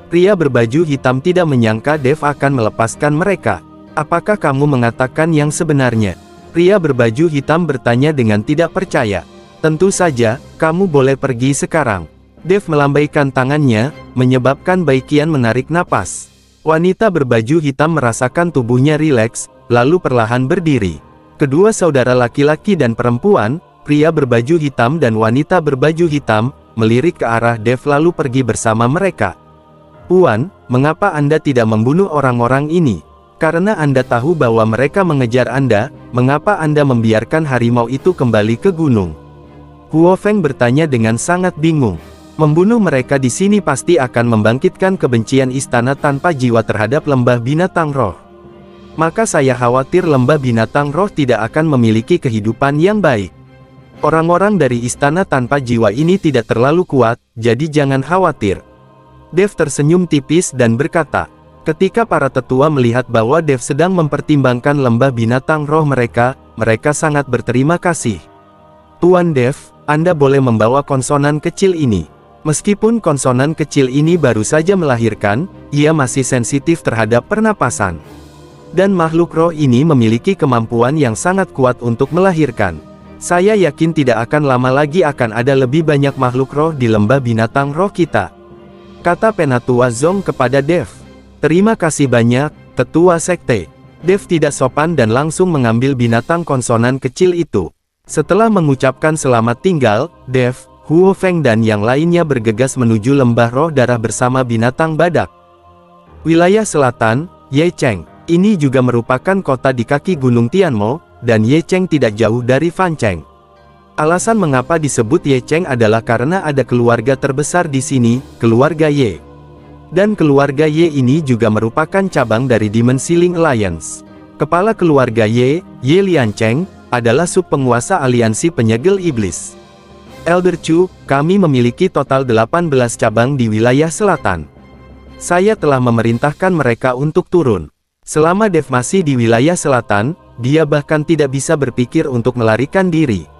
A: Pria berbaju hitam tidak menyangka Dev akan melepaskan mereka. "Apakah kamu mengatakan yang sebenarnya?" Pria berbaju hitam bertanya dengan tidak percaya. "Tentu saja, kamu boleh pergi sekarang." Dev melambaikan tangannya, menyebabkan Baiqian menarik napas. Wanita berbaju hitam merasakan tubuhnya rileks, lalu perlahan berdiri. Kedua saudara laki-laki dan perempuan, pria berbaju hitam dan wanita berbaju hitam, melirik ke arah Dev lalu pergi bersama mereka. "Puan, mengapa Anda tidak membunuh orang-orang ini? Karena Anda tahu bahwa mereka mengejar Anda, mengapa Anda membiarkan harimau itu kembali ke gunung?" Huo Feng bertanya dengan sangat bingung. "Membunuh mereka di sini pasti akan membangkitkan kebencian istana tanpa jiwa terhadap lembah binatang roh. Maka saya khawatir lembah binatang roh tidak akan memiliki kehidupan yang baik. Orang-orang dari istana tanpa jiwa ini tidak terlalu kuat, jadi jangan khawatir." Dev tersenyum tipis dan berkata. Ketika para tetua melihat bahwa Dev sedang mempertimbangkan lembah binatang roh mereka, mereka sangat berterima kasih. "Tuan Dev, Anda boleh membawa konsonan kecil ini. Meskipun konsonan kecil ini baru saja melahirkan, ia masih sensitif terhadap pernapasan. Dan makhluk roh ini memiliki kemampuan yang sangat kuat untuk melahirkan. Saya yakin tidak akan lama lagi akan ada lebih banyak makhluk roh di lembah binatang roh kita," kata Penatua Zong kepada Dev. "Terima kasih banyak, Tetua Sekte." Dev tidak sopan dan langsung mengambil binatang konsonan kecil itu. Setelah mengucapkan selamat tinggal, Dev, Huo Feng dan yang lainnya bergegas menuju lembah roh darah bersama binatang badak. Wilayah selatan, Yecheng. Ini juga merupakan kota di kaki Gunung Tianmo, dan Yecheng tidak jauh dari Fancheng. Alasan mengapa disebut Yecheng adalah karena ada keluarga terbesar di sini, keluarga Ye. Dan keluarga Ye ini juga merupakan cabang dari Demon Ceiling Alliance. Kepala keluarga Ye, Ye Liancheng, adalah sub-penguasa aliansi penyegel iblis. Elder Chu, kami memiliki total 18 cabang di wilayah selatan. Saya telah memerintahkan mereka untuk turun. Selama Dev masih di wilayah selatan, dia bahkan tidak bisa berpikir untuk melarikan diri.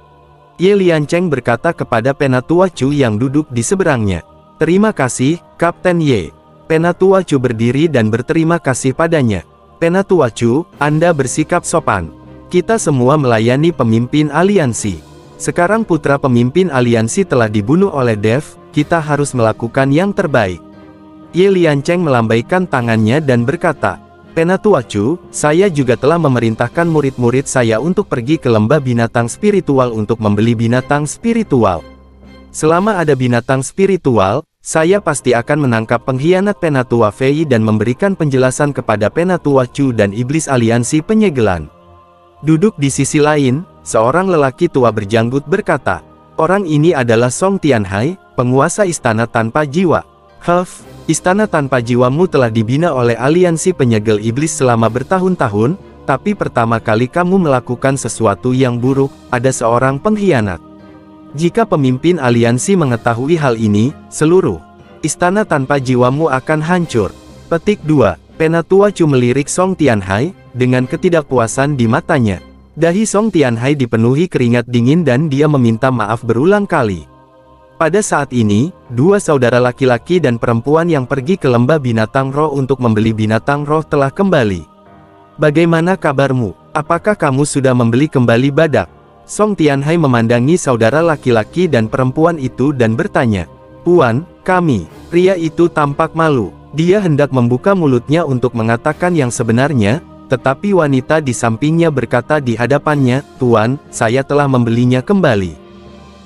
A: Ye Liancheng berkata kepada Penatua Chu yang duduk di seberangnya. Terima kasih, Kapten Ye. Penatua Chu berdiri dan berterima kasih padanya. Penatua Chu, Anda bersikap sopan. Kita semua melayani pemimpin aliansi. Sekarang putra pemimpin aliansi telah dibunuh oleh Dev, kita harus melakukan yang terbaik. Ye Liancheng melambaikan tangannya dan berkata, Penatua Chu, saya juga telah memerintahkan murid-murid saya untuk pergi ke lembah binatang spiritual untuk membeli binatang spiritual. Selama ada binatang spiritual, saya pasti akan menangkap pengkhianat Penatua Fei dan memberikan penjelasan kepada Penatua Chu dan iblis aliansi penyegelan. Duduk di sisi lain, seorang lelaki tua berjanggut berkata, orang ini adalah Song Tianhai, penguasa istana tanpa jiwa. Huff, istana tanpa jiwamu telah dibina oleh aliansi penyegel iblis selama bertahun-tahun, tapi pertama kali kamu melakukan sesuatu yang buruk, ada seorang pengkhianat. Jika pemimpin aliansi mengetahui hal ini, seluruh istana tanpa jiwamu akan hancur. Petik 2. Penatua Chu melirik Song Tianhai, dengan ketidakpuasan di matanya. Dahi Song Tianhai dipenuhi keringat dingin dan dia meminta maaf berulang kali. Pada saat ini, dua saudara laki-laki dan perempuan yang pergi ke lembah binatang roh untuk membeli binatang roh telah kembali. Bagaimana kabarmu? Apakah kamu sudah membeli kembali badak? Song Tianhai memandangi saudara laki-laki dan perempuan itu dan bertanya, Puan, kami. Pria itu tampak malu. Dia hendak membuka mulutnya untuk mengatakan yang sebenarnya, tetapi wanita di sampingnya berkata di hadapannya, Tuan, saya telah membelinya kembali.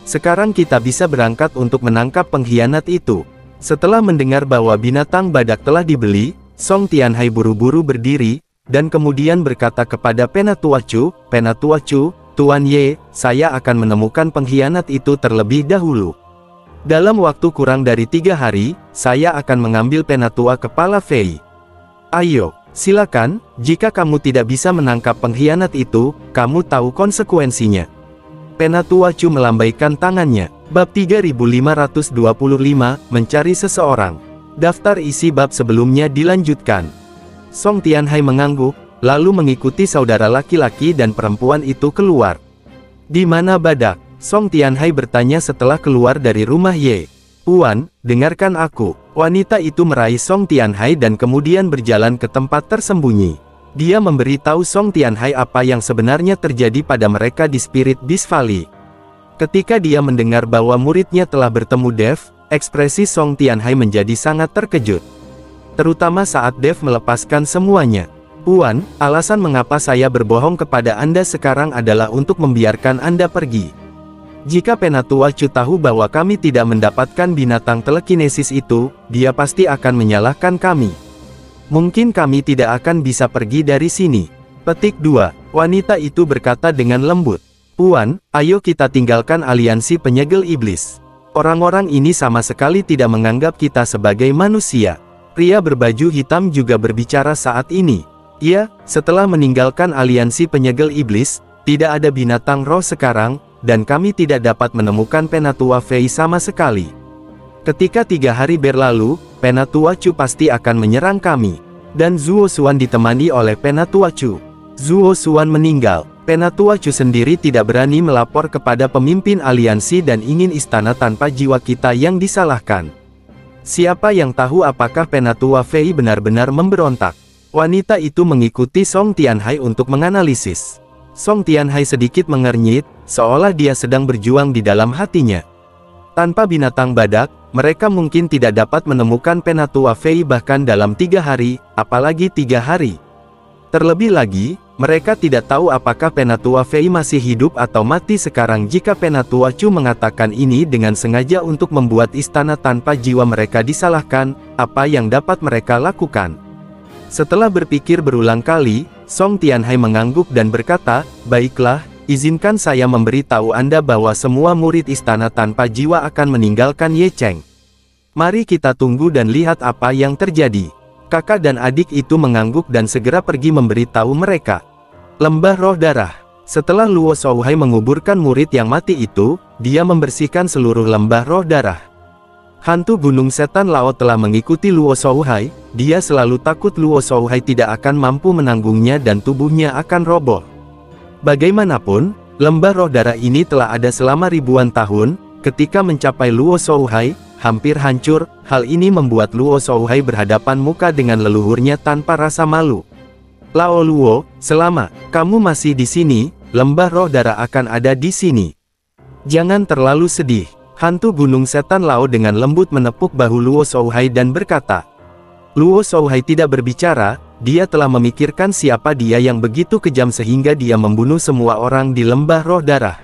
A: Sekarang kita bisa berangkat untuk menangkap pengkhianat itu. Setelah mendengar bahwa binatang badak telah dibeli, Song Tianhai buru-buru berdiri, dan kemudian berkata kepada Penatua Chu, Penatua Chu, Tuan Ye, saya akan menemukan pengkhianat itu terlebih dahulu. Dalam waktu kurang dari 3 hari, saya akan mengambil Penatua Kepala Fei. Ayo, silakan, jika kamu tidak bisa menangkap pengkhianat itu, kamu tahu konsekuensinya. Penatua Chu melambaikan tangannya. Bab 3525, mencari seseorang. Daftar isi bab sebelumnya dilanjutkan. Song Tianhai mengangguk, lalu mengikuti saudara laki-laki dan perempuan itu keluar. Di mana badak? Song Tianhai bertanya setelah keluar dari rumah Ye. Puan, dengarkan aku. Wanita itu meraih Song Tianhai dan kemudian berjalan ke tempat tersembunyi. Dia memberitahu Song Tianhai apa yang sebenarnya terjadi pada mereka di Spirit Beast Valley. Ketika dia mendengar bahwa muridnya telah bertemu Dev, ekspresi Song Tianhai menjadi sangat terkejut. Terutama saat Dev melepaskan semuanya. Puan, alasan mengapa saya berbohong kepada Anda sekarang adalah untuk membiarkan Anda pergi. Jika Penatua Chu tahu bahwa kami tidak mendapatkan binatang telekinesis itu, dia pasti akan menyalahkan kami. Mungkin kami tidak akan bisa pergi dari sini. Petik 2. Wanita itu berkata dengan lembut. Puan, ayo kita tinggalkan aliansi penyegel iblis. Orang-orang ini sama sekali tidak menganggap kita sebagai manusia. Pria berbaju hitam juga berbicara saat ini. Ya, setelah meninggalkan aliansi penyegel iblis, tidak ada binatang roh sekarang, dan kami tidak dapat menemukan Penatua Fei sama sekali. Ketika 3 hari berlalu, Penatua Chu pasti akan menyerang kami. Dan Zuo Xuan ditemani oleh Penatua Chu. Zuo Xuan meninggal. Penatua Chu sendiri tidak berani melapor kepada pemimpin aliansi dan ingin istana tanpa jiwa kita yang disalahkan. Siapa yang tahu apakah Penatua Fei benar-benar memberontak? Wanita itu mengikuti Song Tianhai untuk menganalisis. Song Tianhai sedikit mengernyit, seolah dia sedang berjuang di dalam hatinya. Tanpa binatang badak, mereka mungkin tidak dapat menemukan Penatua Fei bahkan dalam 3 hari, apalagi 3 hari. Terlebih lagi, mereka tidak tahu apakah Penatua Fei masih hidup atau mati sekarang. Jika Penatua Chu mengatakan ini dengan sengaja untuk membuat istana tanpa jiwa mereka disalahkan, apa yang dapat mereka lakukan? Setelah berpikir berulang kali, Song Tianhai mengangguk dan berkata, "Baiklah, izinkan saya memberitahu Anda bahwa semua murid istana tanpa jiwa akan meninggalkan Ye Cheng. Mari kita tunggu dan lihat apa yang terjadi." Kakak dan adik itu mengangguk dan segera pergi memberitahu mereka. Lembah Roh Darah. Setelah Luo Shouhai menguburkan murid yang mati itu, dia membersihkan seluruh lembah Roh Darah. Hantu Gunung Setan Lao telah mengikuti Luo Shouhai. Dia selalu takut Luo Shouhai tidak akan mampu menanggungnya dan tubuhnya akan roboh. Bagaimanapun, lembah Roh Darah ini telah ada selama ribuan tahun. Ketika mencapai Luo Shouhai, hampir hancur. Hal ini membuat Luo Shouhai berhadapan muka dengan leluhurnya tanpa rasa malu. "Lao Luo, selama kamu masih di sini, lembah Roh Darah akan ada di sini. Jangan terlalu sedih." Hantu Gunung Setan Lao dengan lembut menepuk bahu Luo Shouhai dan berkata. Luo Shouhai tidak berbicara. Dia telah memikirkan siapa dia yang begitu kejam sehingga dia membunuh semua orang di lembah Roh Darah.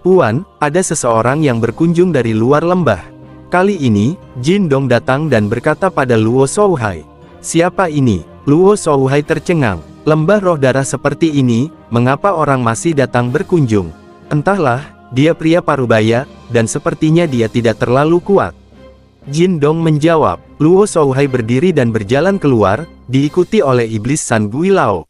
A: "Puan, ada seseorang yang berkunjung dari luar lembah." Kali ini, Jin Dong datang dan berkata pada Luo Shouhai. "Siapa ini?" Luo Shouhai tercengang. "Lembah Roh Darah seperti ini, mengapa orang masih datang berkunjung? Entahlah, dia pria parubaya, dan sepertinya dia tidak terlalu kuat." Jin Dong menjawab. Luo Shouhai berdiri dan berjalan keluar, diikuti oleh iblis San Gui Lao.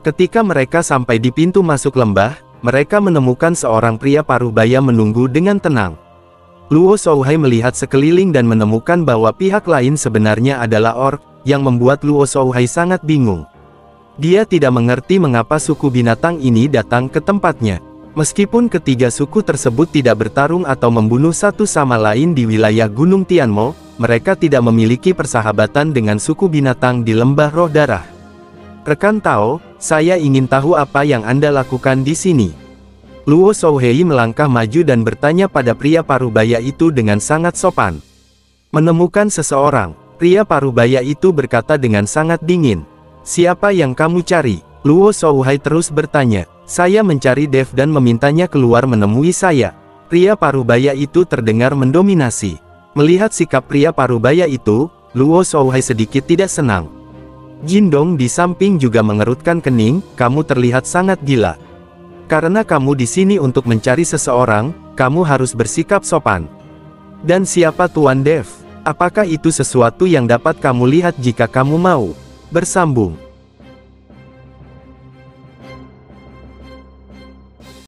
A: Ketika mereka sampai di pintu masuk lembah, mereka menemukan seorang pria parubaya menunggu dengan tenang. Luo Shouhai melihat sekeliling dan menemukan bahwa pihak lain sebenarnya adalah orc, yang membuat Luo Shouhai sangat bingung. Dia tidak mengerti mengapa suku binatang ini datang ke tempatnya. Meskipun ketiga suku tersebut tidak bertarung atau membunuh satu sama lain di wilayah Gunung Tianmo, mereka tidak memiliki persahabatan dengan suku binatang di lembah Roh Darah. "Rekan Tao, saya ingin tahu apa yang Anda lakukan di sini." Luo Shouhai melangkah maju dan bertanya pada pria parubaya itu dengan sangat sopan. "Menemukan seseorang." Pria parubaya itu berkata dengan sangat dingin. "Siapa yang kamu cari?" Luo Shouhai terus bertanya. "Saya mencari Dev dan memintanya keluar menemui saya." Pria parubaya itu terdengar mendominasi. Melihat sikap pria parubaya itu, Luo Shouhai sedikit tidak senang. Jin Dong di samping juga mengerutkan kening. "Kamu terlihat sangat gila. Karena kamu di sini untuk mencari seseorang, kamu harus bersikap sopan." "Dan siapa Tuan Dev? Apakah itu sesuatu yang dapat kamu lihat jika kamu mau bersambung?"